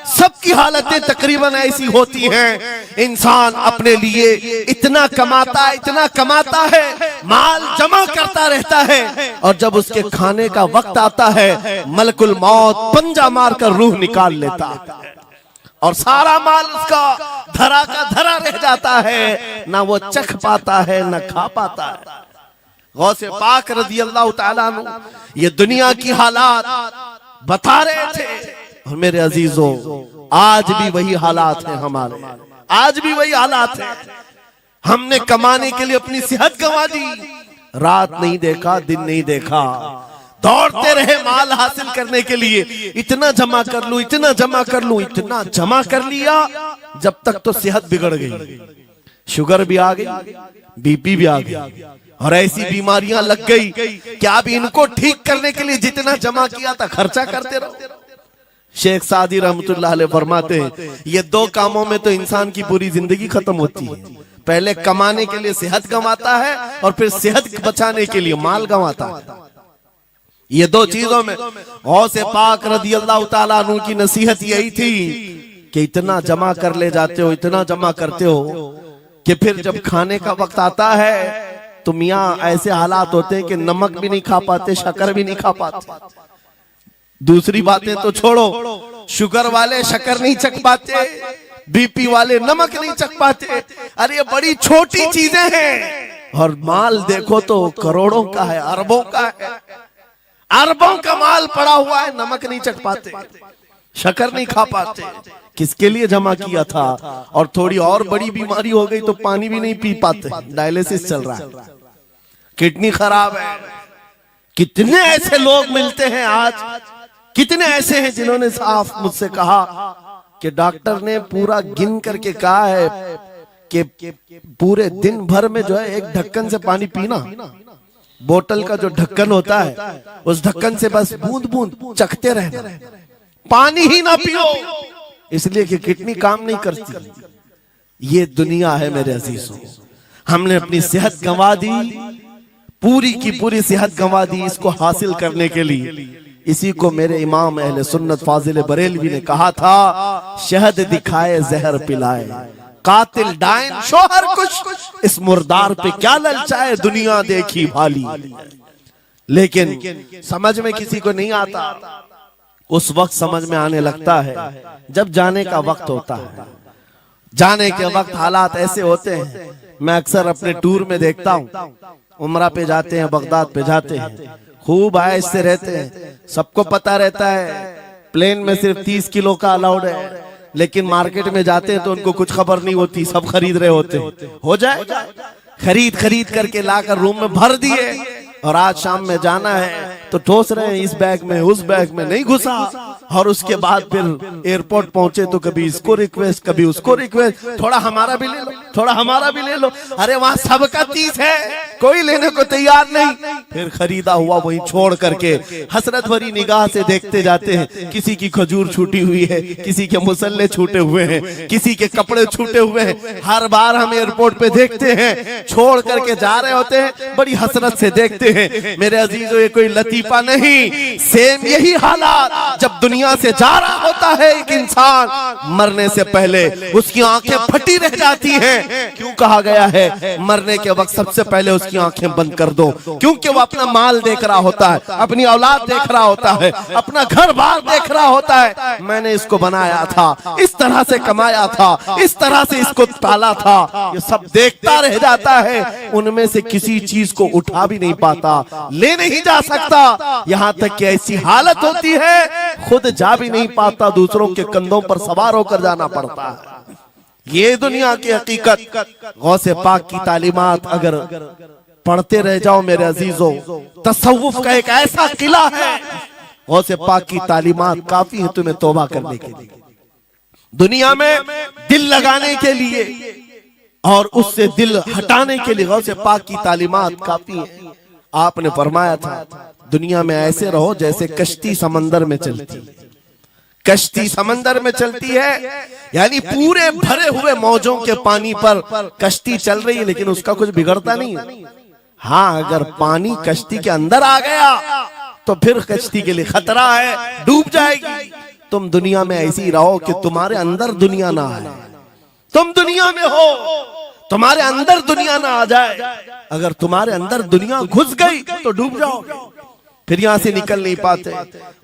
सबकी हालतें तकरीबन ऐसी होती हैं। इंसान अपने लिए इतना कमाता है, माल जमा करता रहता है और जब उसके खाने का वक्त आता है, मलकुल मौत पंजा मारकर रूह निकाल लेता है और सारा माल उसका धरा का धरा रह जाता है, ना वो चख पाता है ना खा पाता है। गौसे पाक रज़ी अल्लाह ताला अन्हु ये दुनिया की हालात बता रहे थे। और मेरे अजीजों, आज भी वही हालात हैं हमारे, आज भी वही हालात हैं। हमने कमाने के लिए अपनी सेहत गंवा दी, रात नहीं देखा, दिन नहीं देखा, दौड़ते रहे माल हासिल करने के लिए। इतना जमा कर लूं, इतना जमा कर लूं, इतना जमा कर लिया, जब तक तो सेहत बिगड़ गई, शुगर भी आ गई, बीपी भी आ गई और ऐसी बीमारियां लग गई कि अब इनको ठीक करने के लिए जितना जमा किया था खर्चा करते रहो। शेख सादी रहमतुल्लाह अलैह फरमाते हैं, ये दो कामों में तो इंसान की पूरी जिंदगी खत्म होती है। पहले कमाने के लिए सेहत गंवाता है और फिर सेहत बचाने के लिए माल गंवाता है। ये दो चीजों में गौसे पाक रज़ी अल्लाह ताला अन्हु की नसीहत यही थी कि इतना जमा कर ले जाते हो, इतना जमा करते हो कि फिर जब खाने का वक्त आता है तो मियाँ ऐसे हालात होते हैं कि नमक भी नहीं खा पाते, शक्कर भी नहीं खा पाते। दूसरी बातें तो छोड़ो, शुगर वाले शक्कर नहीं चख पाते, बीपी वाले नमक नहीं चख पाते। अरे ये बड़ी छोटी चीजें हैं और माल देखो तो करोड़ों का है, अरबों का है, अरबों का माल पड़ा हुआ है, नमक नहीं चख पाते, शक्कर नहीं खा पाते। किसके लिए जमा किया था? और थोड़ी और बड़ी बीमारी हो गई तो पानी भी नहीं पी पाते, डायलिसिस चल रहा है, किडनी खराब है। कितने ऐसे लोग मिलते हैं आज, कितने ऐसे हैं जिन्होंने साफ मुझसे कहा कि डॉक्टर ने पूरा गिन करके कहा है कि पूरे दिन भर में जो है एक ढक्कन से पानी पीना, बोतल का जो ढक्कन होता है उस ढक्कन से बस बूंद बूंद चखते रहना, पानी ही ना पियो, इसलिए कि किडनी काम नहीं करती। ये दुनिया है मेरे अजीजों। हमने अपनी सेहत गंवा दी, पूरी की पूरी सेहत गंवा दी इसको हासिल करने के लिए। इसी को मेरे इमाम अहले सुन्नत फाजिल बरेलवी ने कहा था, शहद दिखाए जहर पिलाए, कातिल डायन शोहर कुछ, इस मुर्दार पे क्या ललचाए, दुनिया देखी भाली। लेकिन समझ में किसी को नहीं आता, उस वक्त समझ में आने लगता है जब जाने का वक्त होता है। जाने के वक्त हालात ऐसे होते हैं, मैं अक्सर अपने टूर में देखता हूँ, उमरा पे जाते हैं, बगदाद पे जाते हैं, खूब आयश से रहते हैं, सबको पता रहता है प्लेन में सिर्फ 30 किलो का अलाउड है, लेकिन मार्केट में जाते हैं तो उनको कुछ खबर नहीं होती, सब खरीद रहे होते हैं। हो जाए, खरीद करके लाकर रूम में भर दिए और आज शाम में जाना है तो ठोस रहे हैं, इस बैग में उस बैग में नहीं घुसा, और उसके बाद फिर एयरपोर्ट पहुंचे तो कभी इसको रिक्वेस्ट कभी उसको रिक्वेस्ट, थोड़ा हमारा भी ले लो, थोड़ा हमारा भी ले लो। अरे वहां सबका 30 है, कोई लेने को तैयार नहीं। फिर खरीदा हुआ वहीं छोड़ करके हसरत भरी निगाह से देखते जाते हैं। किसी की खजूर छूटी हुई है, किसी के मुसल्ले छूटे हुए हैं, किसी के कपड़े छूटे हुए हैं। हर बार हम एयरपोर्ट पे देखते हैं, छोड़ करके जा रहे होते हैं, बड़ी हसरत से देखते हैं। मेरे अजीजों, ये कोई लतीफा नहीं, सेम यही हालात जब दुनिया से जा रहा होता है एक इंसान, मरने से पहले उसकी आंखें फटी रह जाती हैं। क्यों कहा गया है मरने के वक्त सबसे पहले उसकी आंखें बंद कर दो? क्योंकि वो अपना माल देख रहा होता है, अपनी औलाद देख रहा होता है, अपना घर बार देख रहा होता है। मैंने इसको बनाया था, इस तरह से कमाया था, इस तरह से इसको पाला था, ये सब देखता रह जाता है। उनमें से किसी चीज को उठा भी नहीं पाता, ले नहीं जा सकता। यहां तक कि ऐसी हालत होती है खुद जा भी नहीं पाता, दूसरों के कंधों पर सवार होकर जाना पड़ता है। ये दुनिया की हकीकत। गौसे पाक की तालीमात अगर पढ़ते रह जाओ मेरे अजीजों, तसव्वुफ का एक ऐसा किला है। गौसे पाक की तालीमात काफी है तुम्हें तौबा करने के लिए, दुनिया में दिल लगाने के लिए और उससे दिल हटाने के लिए। गौसे पाक की तालीमात काफी है। आपने फरमाया था दुनिया में ऐसे रहो जैसे कश्ती समंदर में चलती। कश्ती समंदर में चलती है यानी पूरे भरे हुए मौजों के पानी पर कश्ती चल रही है, लेकिन उसका कुछ बिगड़ता नहीं है। हाँ, अगर पानी कश्ती के अंदर आ गया तो फिर कश्ती के लिए खतरा है, डूब जाएगी। तुम दुनिया में ऐसी रहो कि तुम्हारे अंदर दुनिया ना आए। तुम दुनिया में हो, तुम्हारे अंदर दुनिया ना आ जाए। अगर तुम्हारे अंदर दुनिया घुस गई तो डूब जाओगे, फिर यहां से निकल नहीं पाते।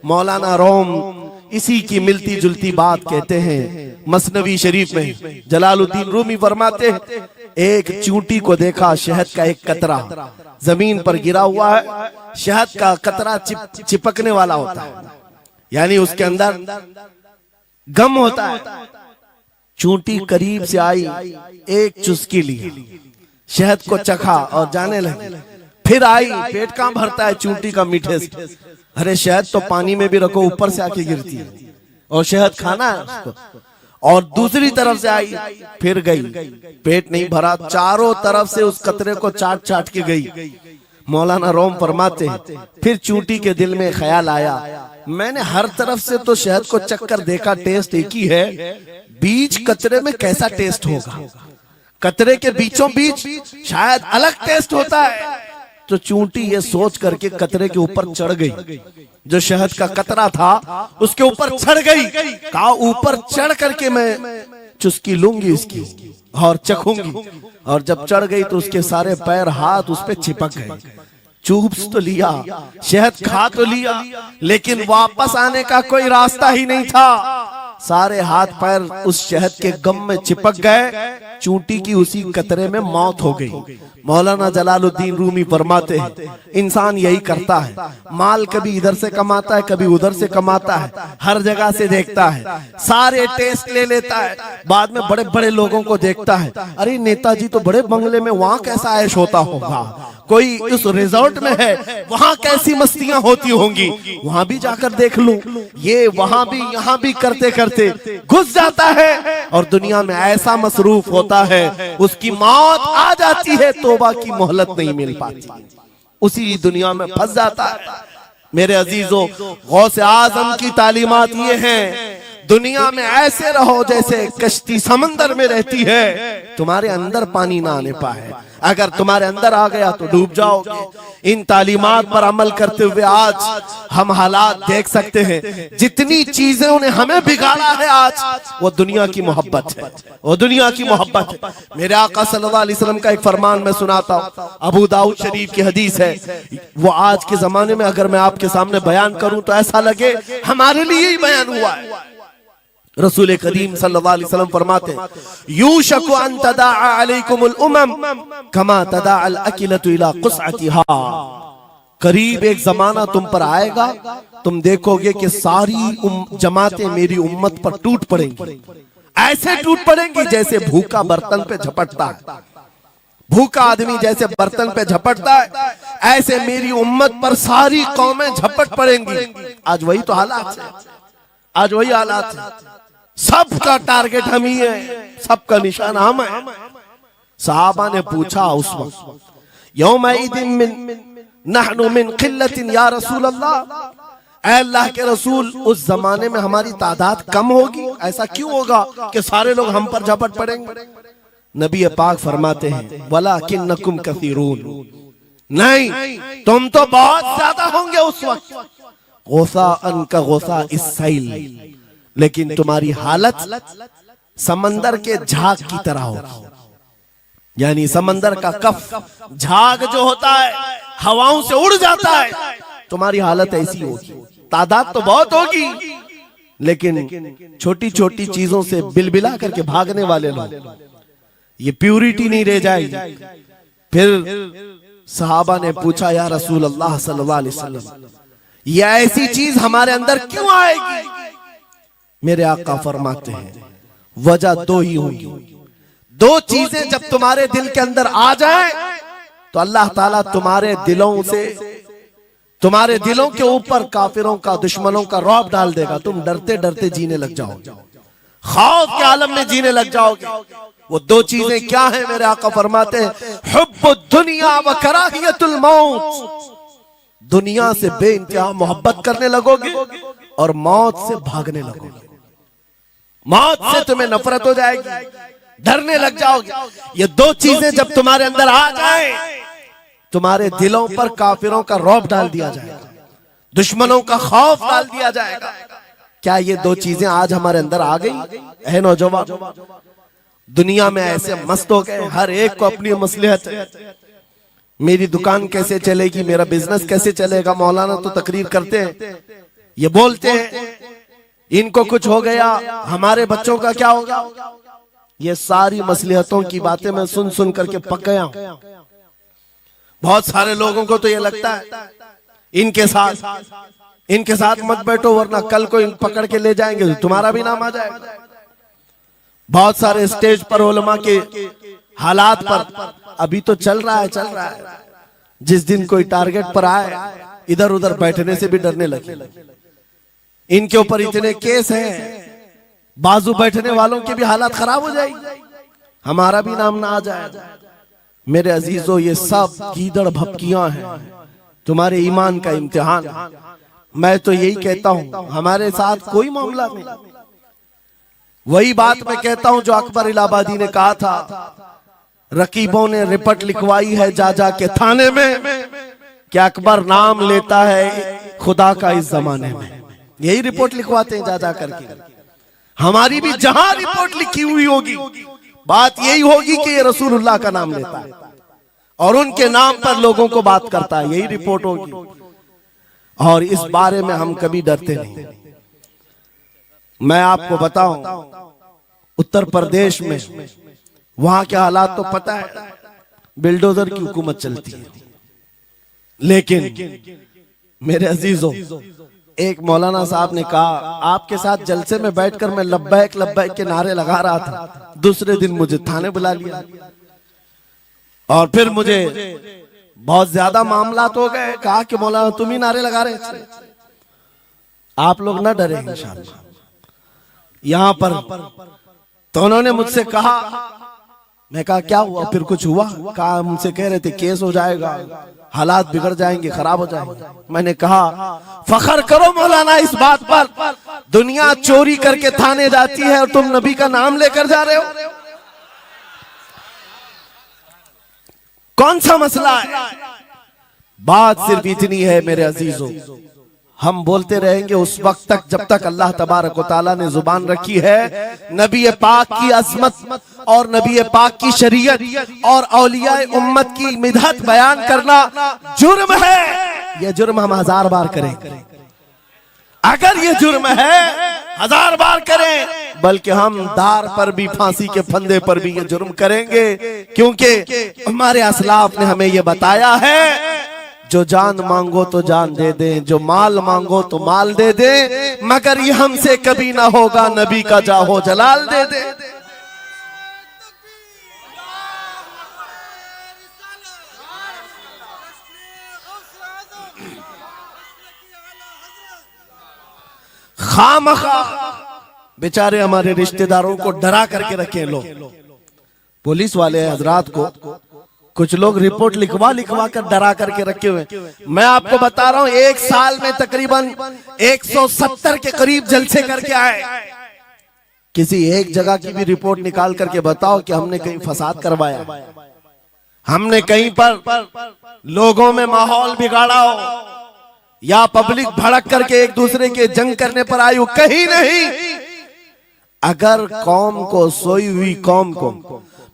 मौलाना रोम इसी की मिलती जुलती बात कहते हैं मसनवी शरीफ में। जलालुद्दीन रूमी फरमाते हैं एक चूंटी को देखा, शहद का एक कतरा जमीन पर गिरा हुआ है। शहद का कतरा चिपकने वाला होता है, यानी उसके अंदर गम होता है। चूंटी करीब से आई, एक चुस्की ली, शहद को चखा और जाने लगी। फिर आई, पेट कहां भरता है चूंटी का मीठे से। अरे शहद तो पानी में भी रखो ऊपर से आके गिरती है, और शहद खाना है उसको। और दूसरी तरफ से आई, फिर गई, पेट नहीं भरा, चारों तरफ से उस कतरे को चाट चाट के गई। मौलाना रोम फरमाते हैं फिर चूंटी के दिल में ख्याल आया, मैंने हर तरफ से तो शहद को चक्कर देखा, टेस्ट एक ही है, बीच कतरे में कैसा टेस्ट होगा? कतरे के बीचों बीच शायद अलग टेस्ट होता है। तो चूंटी ये सोच करके कतरे के ऊपर चढ़ गई, जो शहद का कतरा था उसके ऊपर चढ़ गई। कहा ऊपर चढ़ करके मैं चुस्की लूंगी इसकी और चखूंगी। और जब चढ़ गई तो उसके सारे पैर हाथ उस पे चिपक गए। चूप्स तो लिया, शहद खा तो लिया, लेकिन वापस आने का कोई रास्ता ही नहीं था। सारे हाथ पैर उस शहद के गम में चिपक गए। चूंटी की उसी कतरे में मौत हो गई। मौलाना जलालुद्दीन रूमी फरमाते हैं इंसान यही करता है, माल कभी इधर से कमाता है, कभी उधर से कमाता है, हर जगह से देखता है, सारे टेस्ट ले लेता है, बाद में बड़े बड़े लोगों को देखता है, अरे नेताजी तो बड़े बंगले में, वहां कैसा ऐश होता होगा, कोई उस रिजॉर्ट में है, वहां कैसी मस्तियां होती होंगी, वहां भी जाकर देख लूं। ये वहां भी यहाँ भी करते करते घुस जाता है और दुनिया में ऐसा मसरूफ होता है, उसकी मौत आ जाती है, तौबा की मोहलत नहीं मिल पाती, उसी दुनिया में फंस जाता है। मेरे अजीजों, गौसे आजम की तालीमात ये हैं, दुनिया में ऐसे रहो जैसे कश्ती समंदर में रहती है, तुम्हारे अंदर पानी ना आने पाए। अगर तुम्हारे अंदर आ गया तो डूब जाओगे। इन तालीमात पर अमल करते हुए आज हम हालात देख सकते हैं, जितनी चीजें ने हमें बिगाड़ा है आज, वो दुनिया की मोहब्बत है, वो दुनिया की मोहब्बत है। मेरे आका सल्लल्लाहु अलैहि वसल्लम का एक फरमान मैं सुनाता हूँ, अबू दाऊद शरीफ की हदीस है। वो आज के जमाने में अगर मैं आपके सामने बयान करूं तो ऐसा लगे हमारे लिए ही बयान हुआ है। रसूल करीम सल्लल्लाहु अलैहि वसल्लम फरमाते हैं यूशकु अन तदाअ अलैकुमुल उमम कमा तदाअल अकिलतु इला कुसअतिहा। करीब एक जमाना तुम पर आएगा, तुम देखोगे कि सारी जमातें मेरी उम्मत पर टूट पड़ेंगी, ऐसे टूट पड़ेंगी जैसे भूखा बर्तन पे झपटता है। भूखा आदमी जैसे बर्तन पे झपटता है, ऐसे मेरी उम्मत पर सारी कौमें झपट पड़ेंगी। आज वही तो हालात है। आज वही हालात है, सबका टारगेट हम ही है, सबका निशान हम है। सहाबा ने पूछा उस वक्त, यौमइदिन नहनु मिन क़िल्लतिन या रसूल अल्लाह, ऐ अल्लाह के रसूल उस जमाने में हमारी तादाद कम होगी, ऐसा क्यों होगा कि सारे लोग हम पर झपट पड़ेंगे? नबी पाक फरमाते हैं, वलाकिन्नकुम कसीरून, नहीं तुम तो बहुत ज्यादा होंगे उस वक्त, गोसाअन का गोसा इस्साइल, लेकिन तुम्हारी हालत समंदर के झाग की तरह होगी। यानी समंदर का कफ झाग जो होता है हवाओं से उड़ जाता है, तुम्हारी हालत ऐसी होगी। तादाद तो बहुत होगी, लेकिन छोटी छोटी चीजों से बिलबिला करके भागने वाले लोग, ये प्यूरिटी नहीं रह जाएगी। फिर सहाबा ने पूछा, या रसूल अल्लाह सल्लल्लाहु अलैहि वसल्लम, ये ऐसी चीज हमारे अंदर क्यों आएगी? मेरे आका फरमाते हैं, वजह दो ही होगी, दो चीजें जब तुम्हारे दिल के अंदर आ जाए तो अल्लाह ताला तुम्हारे दिलों के ऊपर काफिरों का, दुश्मनों का रौब डाल देगा। तुम डरते डरते जीने लग जाओगे, खौफ के आलम में जीने लग जाओगे। वो दो चीजें क्या हैं? मेरे आका फरमाते हैं, हुब्बुद दुनिया व कराहियतुल मौत, दुनिया से बेइंतहा मोहब्बत करने लगोगे और मौत से भागने लगोगे। मौत से तुम्हें नफरत हो जाएगी, डरने लग जाओगे। ये दो चीजें जब तुम्हारे अंदर आ जाए, तुम्हारे दिलों पर काफिरों का रौब डाल दिया जाएगा, दुश्मनों का खौफ डाल दिया जाएगा। क्या ये दो चीजें आज हमारे अंदर आ गई? है नौजवान, दुनिया में ऐसे मस्त हो गए, हर एक को अपनी मसलहत है। मेरी दुकान कैसे चलेगी, मेरा बिजनेस कैसे चलेगा। मौलाना तो तकरीर करते हैं, ये बोलते हैं इनको कुछ हो गया, हमारे बच्चों का क्या होगा। ये सारी मसलहतों की बातें मैं सुन सुन करके पक गया हूं। बहुत सारे लोगों को तो ये लगता है इनके साथ मत बैठो, वरना कल को इन पकड़ के ले जाएंगे तो तुम्हारा भी नाम आ जाएगा। बहुत सारे स्टेज पर उलमा के हालात पर अभी तो चल रहा है, जिस दिन कोई टारगेट पर आए इधर उधर बैठने से भी डरने लगे। इनके ऊपर इतने केस हैं, बाजू बैठने वालों की भी हालत खराब हो जाएगी, हमारा भी नाम ना आ जाए। मेरे अजीजों, ये सब गीदड़ भपकियां हैं, तुम्हारे ईमान का इम्तिहान। मैं तो यही कहता हूं, हमारे साथ कोई मामला नहीं। वही बात मैं कहता हूं जो अकबर इलाहाबादी ने कहा था, रकीबों ने रिपोर्ट लिखवाई है जा जा के थाने में कि अकबर नाम लेता है खुदा का इस जमाने में। यही रिपोर्ट लिखवाते हैं जा जा करके। हमारी भी जहां रिपोर्ट लिखी हुई होगी, बात यही होगी कि ये रसूलुल्लाह का नाम लेता है और उनके नाम पर लोगों को बात करता है, यही रिपोर्ट होगी। और इस बारे में हम कभी डरते नहीं। मैं आपको बताऊं, उत्तर प्रदेश में वहां के हालात तो पता है, बिल्डोजर की हुकूमत चलती है। लेकिन मेरे अजीजों, एक मौलाना साहब ने कहा, आपके साथ जलसे में बैठकर मैं लब्बैक लब्बैक के नारे लगा रहा था, दूसरे दिन मुझे थाने बुला लिया और फिर मुझे बहुत ज्यादा मामला तो हो गए। कहा कि मौलाना तुम ही नारे लगा रहे थे। आप लोग ना डरे इंशाअल्लाह। यहां पर तो उन्होंने मुझसे कहा, मैं कहा क्या हुआ, फिर कुछ हुआ? कहा मुझसे कह रहे थे केस हो जाएगा, हालात बिगड़ जाएंगे, खराब हो जाएंगे। मैंने कहा फखर करो मौलाना इस बात पर, दुनिया चोरी करके थाने जाती है और तुम नबी का नाम लेकर जा रहे हो। कौन सा मसला है? बात सिर्फ इतनी है मेरे अजीजों, हम बोलते रहेंगे उस वक्त तक जब तक अल्लाह तबारक व तआला ने जुबान रखी है। नबी पाक की अजमत और नबी पाक की शरीयत और औलियाए उम्मत की मिदहत बयान करना जुर्म है। यह जुर्म हम 1000 बार करें, अगर ये जुर्म है 1000 बार करें, बल्कि हम दार पर भी, फांसी के फंदे पर भी ये जुर्म करेंगे, क्योंकि हमारे असलाफ ने हमें ये बताया है, जो जान मांगो तो जान दे दें, जो माल मांगो तो माल दे दें, मगर ये हमसे कभी ना होगा नबी का जाहो जलाल दे दे। खामखा बेचारे हमारे रिश्तेदारों को डरा करके रखे लोग। पुलिस वाले हजरात को कुछ लोग रिपोर्ट लिखवा लिखवा कर डरा करके रखे हुए। मैं आपको बता रहा हूं, एक साल में तकरीबन 170 के करीब जलसे करके आए। किसी एक जगह की भी रिपोर्ट निकाल करके बताओ कि हमने कहीं फसाद करवाया, हमने कहीं पर लोगों में माहौल बिगाड़ा हो, या पब्लिक भड़क करके एक दूसरे के जंग करने पर आई हो, कहीं नहीं। अगर कौम को, सोई हुई कौम को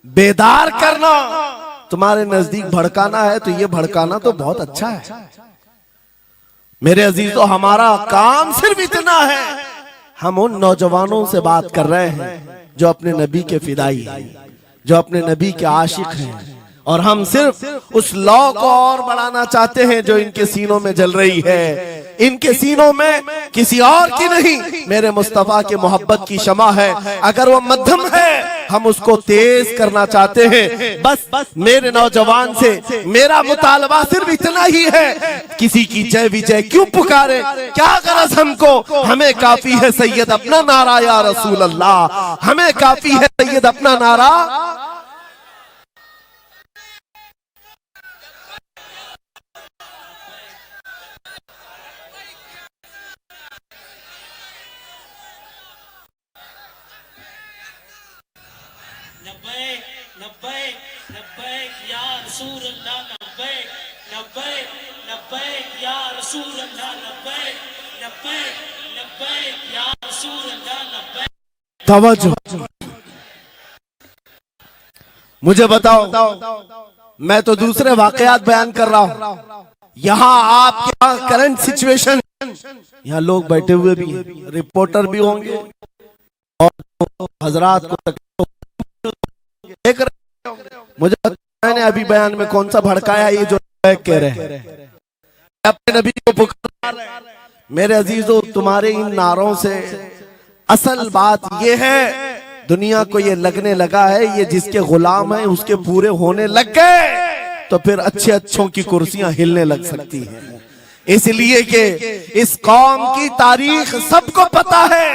बेदार करना, तुम्हारे नजदीक भड़काना है, तो ये भड़काना तो बहुत अच्छा है मेरे अजीज। तो हमारा काम सिर्फ इतना है, हम उन नौजवानों से बात कर रहे हैं जो अपने नबी के फिदाई हैं, जो अपने नबी के आशिक हैं, और हम सिर्फ उस लौ को और बढ़ाना चाहते हैं जो इनके सीनों में जल रही है। इनके सीनों में किसी और की नहीं, मेरे मुस्तफा के मोहब्बत की शमा है। अगर वो मध्यम है, हम उसको तेज करना चाहते हैं। बस मेरे नौजवान से मेरा मुतालबा सिर्फ इतना ही है, किसी की जय विजय क्यों पुकारे, क्या गरज हमको, हमें काफी है सैयद अपना नारा या रसूल अल्लाह, हमें काफी है सैयद अपना नारा। तवज्जो, मुझे बताओ, मैं तो दूसरे वाकयात बयान कर रहा हूं, यहाँ आपके यहाँ करंट सिचुएशन, यहाँ लोग बैठे हुए भी हैं, रिपोर्टर भी होंगे और हजरात को देख रहे होंगे। मुझे मैंने अभी बयान में कौन सा भड़काया, ये जो कह रहे हैं अपने नबी को पुकार रहे हैं। मेरे अजीजों, तुम्हारे इन नारों से असल बात ये है, दुनिया को ये लगने लगा है ये जिसके गुलाम है उसके पूरे होने लग गए, तो फिर अच्छे अच्छों की कुर्सियां हिलने लग सकती हैं। इसलिए कि इस कौम की तारीख सबको पता है,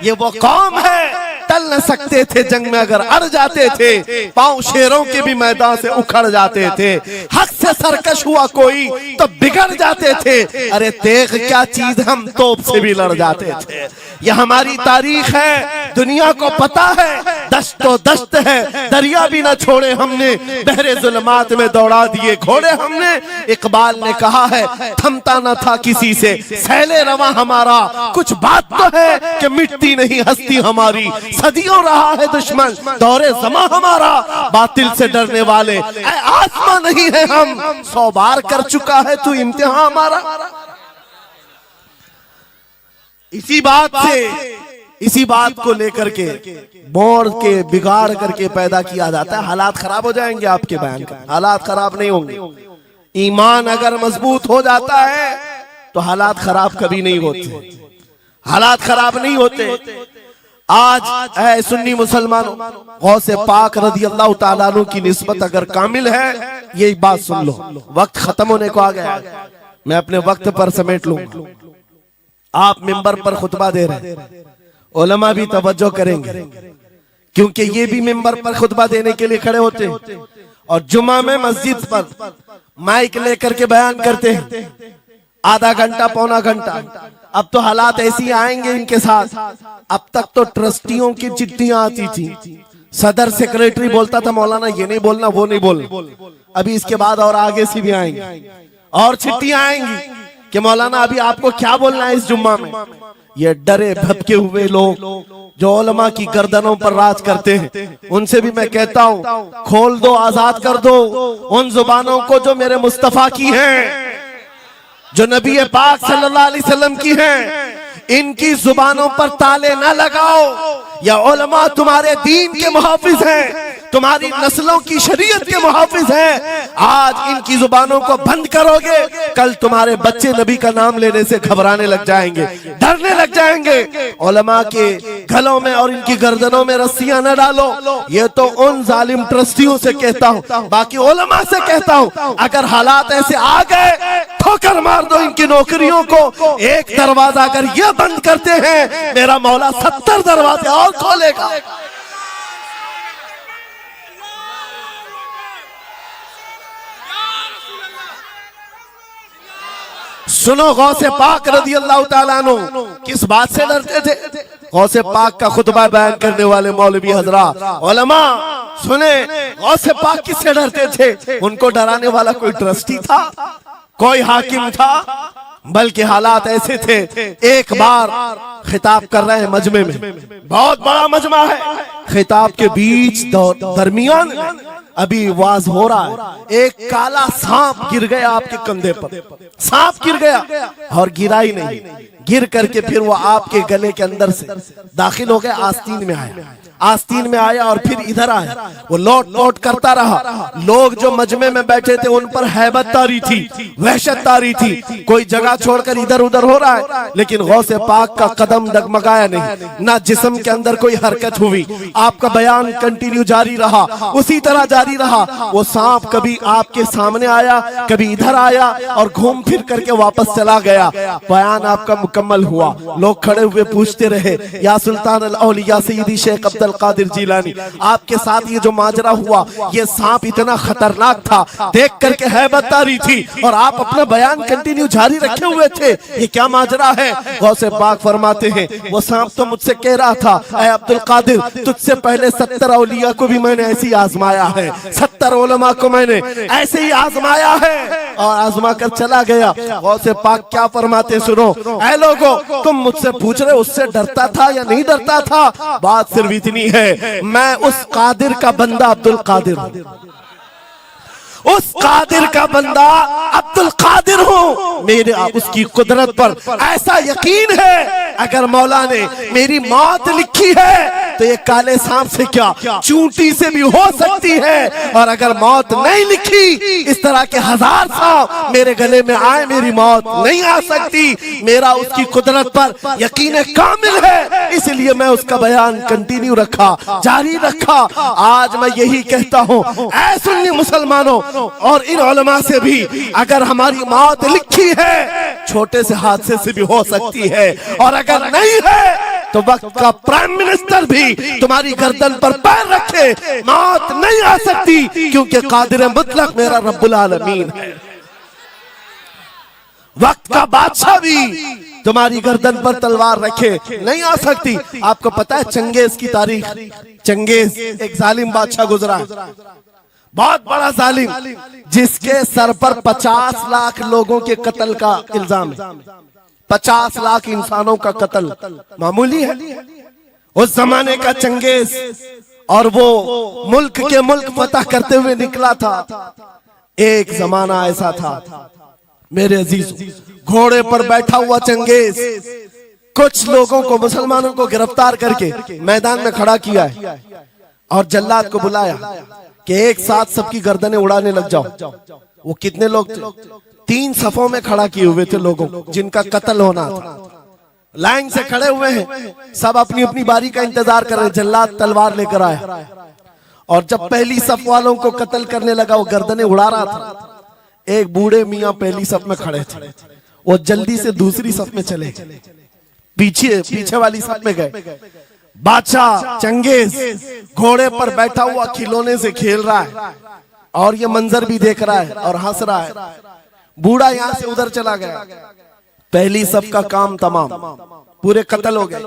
ये वो कौम है, टल न सकते थे जंग में, अगर अड़ जाते थे पांव शेरों के भी मैदान से उखड़ जाते थे, हक से सरकश हुआ कोई तो बिगड़ जाते थे, अरे तेग क्या चीज, हम तोप से भी लड़ जाते थे। यह हमारी तारीख है, दुनिया को पता है, दश्तो दश्त है, दरिया भी न छोड़े हमने, बहरे जुल्मात में दौड़ा दिए घोड़े हमने। इकबाल ने कहा है, थमता न था किसी से सैले रवा हमारा, कुछ बात तो है कि मिटती नहीं हस्ती हमारी, सदियों रहा है दुश्मन दौरे जमा हमारा, बातिल से डरने वाले आसमां नहीं है हम, 100 बार कर चुका है तू इम्तिहान हमारा। इसी बात को लेकर के बोर के बिगाड़ करके पैदा किया जाता है। हालात खराब हो जाएंगे आपके बयान का, हालात खराब नहीं होंगे। ईमान अगर मजबूत हो जाता है तो हालात खराब कभी नहीं होते, हालात खराब नहीं होते। आज है सुन्नी मुसलमानों, गौसे पाक रज़ी अल्लाह ताला अन्हु की निस्बत अगर कामिल है, ये बात सुन लो, वक्त खत्म होने को आ गया, मैं अपने वक्त पर समेट लूंगा। आप मिंबर पर खुतबा दे रहे हैं, उलमा भी तवज्जो करेंगे, क्योंकि ये भी मिंबर पर खुतबा देने के लिए खड़े होते हैं और जुमा में मस्जिद पर माइक लेकर के बयान करते हैं, आधा घंटा पौना घंटा। अब तो हालात ऐसी आएंगे इनके साथ, अब तक तो ट्रस्टियों की चिट्ठियां आती थी, सदर सेक्रेटरी बोलता था मौलाना ये नहीं बोलना वो नहीं बोलना, अभी इसके बाद और आगे से भी आएंगे और चिट्ठियां आएंगी कि मौलाना अभी आपको क्या बोलना है इस जुम्मा में। ये डरे भटके हुए लोग जो उलमा की गर्दनों पर राज करते हैं, उनसे भी मैं कहता हूं, खोल दो, आजाद कर दो उन जुबानों को जो मेरे मुस्तफा की हैं, जो नबी पाक सल्लल्लाहु अलैहि वसल्लम की हैं। इनकी जुबानों पर ताले न लगाओ, या उलमा तुम्हारे दीन के मुहाफिज हैं, तुम्हारी नस्लों की शरीयत के मुहाफिज हैं। आज इनकी जुबानों को बंद करोगे, कल तुम्हारे बच्चे नबी का नाम लेने से घबराने लग जाएंगे, डरने लग जाएंगे। उलमा के गलों में और इनकी गर्दनों में रस्सियां न डालो। ये तो उन जालिम ट्रस्टियों से कहता हूं, बाकी उलमा से कहता हूं, अगर हालात ऐसे आ गए ठोकर मार दो इनकी नौकरियों को। एक दरवाजा अगर ये बंद करते हैं, मेरा मौला 70 दरवाजे और खोलेगा। सुनो, गौसे पाक रज़ी अल्लाह ताला अन्हु किस बात से डरते थे? गौसे पाक का खुतबा बयान करने वाले मौलवी हजरात, उलमा सुने, गौसे पाक किससे डरते थे? उनको डराने वाला कोई ट्रस्टी था, कोई हाकिम था, बल्कि हालात ऐसे थे। एक बार खिताब कर रहे हैं मजमे में, बहुत बड़ा मजमा है, खिताब के बीच दरमियान अभी वाज हो रहा है, एक काला सांप गिर गया आपके कंधे पर। सांप गिर गया और गिरा ही नहीं, गिर करके फिर वो आपके गले के अंदर से दाखिल हो गया, आस्तीन में आया, आस्तीन में आया और फिर इधर आया। वो लौट लौट करता रहा। लोग जो मजमे में बैठे थे उन पर हैबत तारी थी, वहशत तारी थी। कोई जगह छोड़कर इधर उधर हो रहा है, लेकिन गौसे पाक का कदम डगमगाया नहीं, ना जिस्म के अंदर कोई हरकत हुई। आपका बयान कंटिन्यू जारी रहा, उसी तरह जारी रहा। वो सांप कभी आपके सामने आया, कभी इधर आया और घूम फिर करके वापस चला गया। बयान आपका मुकम्मल हुआ। लोग खड़े हुए पूछते रहे, या सुल्तान अल औलिया सय्यदी शेख अब्दुल कादिर जिलानी, आपके साथ ये जो माजरा हुआ, ये सांप इतना खतरनाक था, देख करके हैबत तारी थी और आप अपना बयान कंटिन्यू जारी रखे हुए थे, ये क्या माजरा है? गौसे पाक फरमाते हैं, वो सांप तो मुझसे कह रहा था, ऐ अब्दुल कादिर, तुझसे पहले 70 औलिया को भी मैंने ऐसे ही आजमाया है, 70 उलमा को मैंने ऐसे ही आजमाया है और आजमा कर चला गया। गौसे पाक क्या फरमाते सुनो, ऐ लोगो, तुम मुझसे पूछ रहे उससे डरता था या नहीं डरता था? बात सिर्फ इतनी है, मैं उस कादिर का बंदा अब्दुल कादिर हूं, उस कादिर का बंदा अब्दुल कादिर हूं। मेरे उसकी कुदरत पर ऐसा यकीन है, अगर मौला ने मेरी मौत लिखी है तो ये काले सांप से क्या, चूंटी से भी हो सकती है। और अगर मौत नहीं लिखी, इस तरह के 1000 सांप मेरे गले में आए, मेरी मौत नहीं आ सकती। मेरा उसकी कुदरत पर यकीन कामिल है, इसलिए मैं उसका बयान कंटिन्यू रखा, जारी रखा। आज मैं यही कहता हूं, ऐ सुन्नी मुसलमानों और इन उलमा से भी, अगर हमारी मौत लिखी है, छोटे से हादसे से भी हो सकती है, और अगर नहीं है तो वक्त का प्राइम मिनिस्टर भी तुम्हारी गर्दन पर पैर रखे, मौत नहीं आ सकती, क्योंकि कादिर मुतलक मेरा रब्बुल आलमीन है। वक्त का बादशाह भी तुम्हारी गर्दन पर तलवार रखे, नहीं आ सकती। आपको पता है चंगेज की तारीख? चंगेज एक जालिम बादशाह गुजरा, बहुत बड़ा जालिम, जिसके सर पर 50 लाख लोगों के कत्ल का इल्जाम है। 50 लाख इंसानों का कत्ल मामूली है? उस जमाने का चंगेज, और वो मुल्क के मुल्क फतह करते हुए निकला था। एक जमाना ऐसा था मेरे अजीज, घोड़े पर बैठा हुआ चंगेज कुछ लोगों को, मुसलमानों को गिरफ्तार करके मैदान में खड़ा किया है और जल्लाद को बुलाया कि एक साथ सबकी गर्दनें उड़ाने लग जाओ। वो कितने लोग थे? 3 सफों में खड़ा किए हुए थे लोगों जिनका कत्ल होना था। लाइन से खड़े हुए हैं, सब अपनी अपनी बारी का इंतजार कर रहे हैं। जल्लाद तलवार लेकर आया और जब पहली सफ वालों को कत्ल करने लगा, वो गर्दनें उड़ा रहा था। एक बूढ़े मियाँ पहली सफ में खड़े थे, वो जल्दी से दूसरी सफ में चले, पीछे वाली सफ में गए। बादशाह चंगेज घोड़े पर बैठा हुआ खिलौने से खेल रहा है और ये मंजर भी देख रहा है और हंस रहा है। बूढ़ा यहाँ से उधर चला गया, पहली सफ का काम तमाम, पूरे कत्ल हो गए।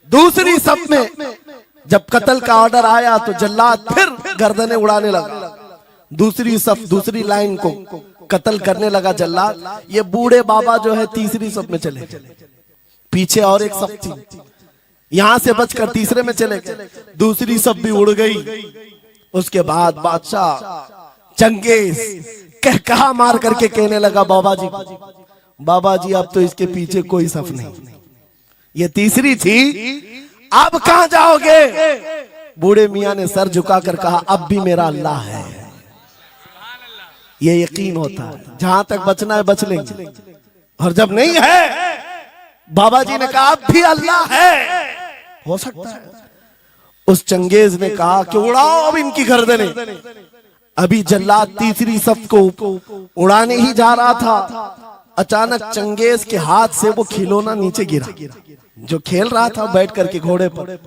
दूसरी सफ में जब कत्ल का ऑर्डर आया तो जल्लाद फिर गर्दनें उड़ाने लगा। दूसरी सफ, दूसरी लाइन को कत्ल करने लगा जल्लाद। ये बूढ़े बाबा जो है तीसरी सफ में चले, पीछे और एक सफ थी, यहां से बचकर तीसरे में चले गए। दूसरी सफ भी उड़ गई। उसके बाद बादशाह चंगेज कहा मार करके कहने लगा, बाबा जी अब तो इसके पीछे कोई सफ नहीं, ये तीसरी थी, अब कहां जाओगे? बूढ़े मियाँ ने सर झुकाकर कहा अब भी मेरा अल्लाह है। ये यकीन होता है जहां तक बचना है बच लेंगे, और जब नहीं है, बाबा जी ने कहा अब भी अल्लाह है, हो सकता है। उस चंगेज ने कहा कि उड़ाओ अब इनकी गर्दनें। अभी जल्लाद तीसरी सफ को उड़ाने ही जा रहा था, अचानक चंगेज के हाथ से वो खिलौना नीचे गिरा जो खेल रहा था बैठ करके घोड़े पर।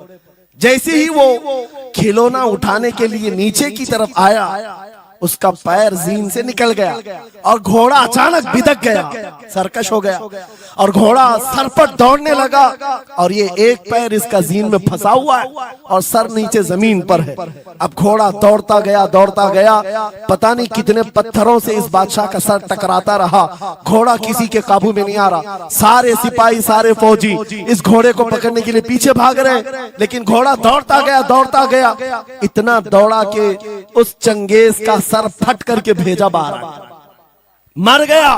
जैसे ही वो खिलौना उठाने के लिए नीचे की तरफ आया, उसका पैर जीन से निकल गया और घोड़ा अचानक बिदक गया, सरकश हो गया और घोड़ा सर पर दौड़ने लगा। और ये एक पैर इसका जीन में फंसा हुआ है और सर नीचे जमीन पर है। अब घोड़ा दौड़ता गया, पता नहीं कितने पत्थरों से इस बादशाह का सर टकराता रहा। घोड़ा किसी के काबू में नहीं आ रहा। सारे सिपाही, सारे फौजी इस घोड़े को पकड़ने के लिए पीछे भाग रहे, लेकिन घोड़ा दौड़ता गया, इतना दौड़ा कि उस चंगेज का सर फट करके भेजा बाहर, मर गया।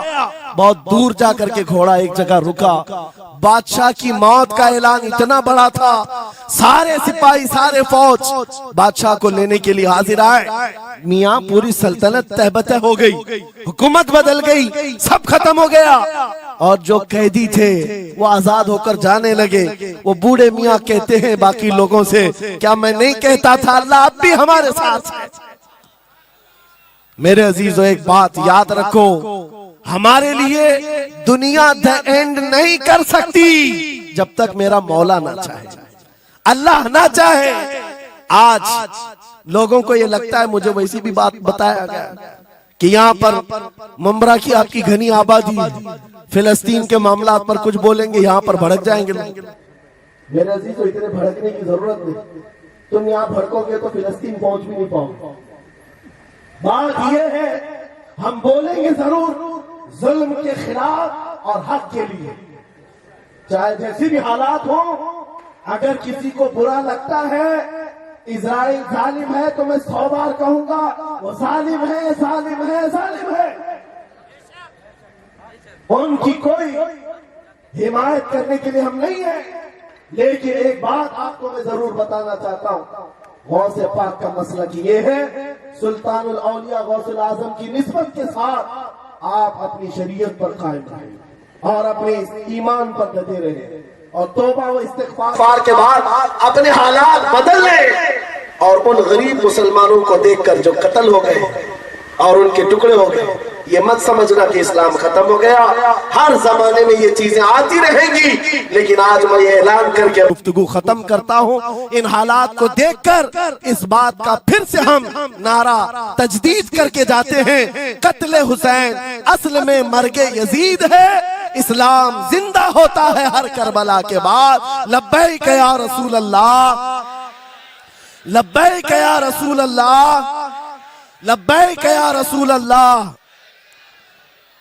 बहुत दूर जाकर के घोड़ा एक जगह रुका। बादशाह की मौत का ऐलान इतना बड़ा था, सारे सिपाही, सारे फौज बादशाह को लेने के लिए हाजिर आए। मियां पूरी सल्तनत तहबतह हो गई, हुकूमत बदल गई, सब खत्म हो गया। और जो कैदी थे वो आजाद होकर जाने लगे। वो बूढ़े मियां कहते हैं बाकी लोगों से, क्या मैं नहीं कहता था अल्लाह अब भी हमारे साथ है। मेरे अजीजों, एक बात याद रखो, हमारे लिए दुनिया द एंड नहीं कर सकती जब तक मेरा मौला ना चाहे, अल्लाह ना चाहे। आज लोगों को ये लगता है, मुझे वैसी भी बात बताया गया कि यहाँ पर मुंबरा की आपकी घनी आबादी, फिलिस्तीन के मामला पर कुछ बोलेंगे यहाँ पर भड़क जाएंगे। मेरे अजीजों, इतने भड़कने की जरूरत नहीं, तुम यहाँ भड़कोगे तो फिलिस्तीन पहुंच भी नहीं पाओगे। बात यह है, हम बोलेंगे जरूर जुल्म के खिलाफ और हक के लिए, चाहे जैसी भी हालात हो। अगर किसी को बुरा लगता है इजराइल जालिम है, तो मैं 100 बार कहूंगा वो जालिम है, जालिम है, जालिम है। उनकी कोई हिमायत करने के लिए हम नहीं है, लेकिन एक बात आपको मैं जरूर बताना चाहता हूं, गौसे पाक का मसला की ये है, सुल्तानुल औलिया गौसुल आजम की निस्बत के साथ आप अपनी शरीयत पर कायम रहें और अपने ईमान पर डटे रहें, और तौबा व इस्तिग़फ़ार के बाद अपने हालात बदल लें। और उन गरीब मुसलमानों को देखकर जो कत्ल हो गए और उनके टुकड़े हो गए, ये मत समझना कि इस्लाम खत्म हो गया। हर जमाने में ये चीजें आती रहेंगी, लेकिन आज मैं ये ऐलान करके गुफ्तगू खत्म करता हूँ। इन हालात को देखकर इस बात का फिर से हम नारा तजदीद करके जाते हैं, कत्ले हुसैन असल में मर्गे यजीद है, इस्लाम जिंदा होता है हर करबला के बाद। लब्बैक या रसूल अल्लाह, लब्बैक या रसूल अल्लाह, लब्बैक या रसूल अल्लाह।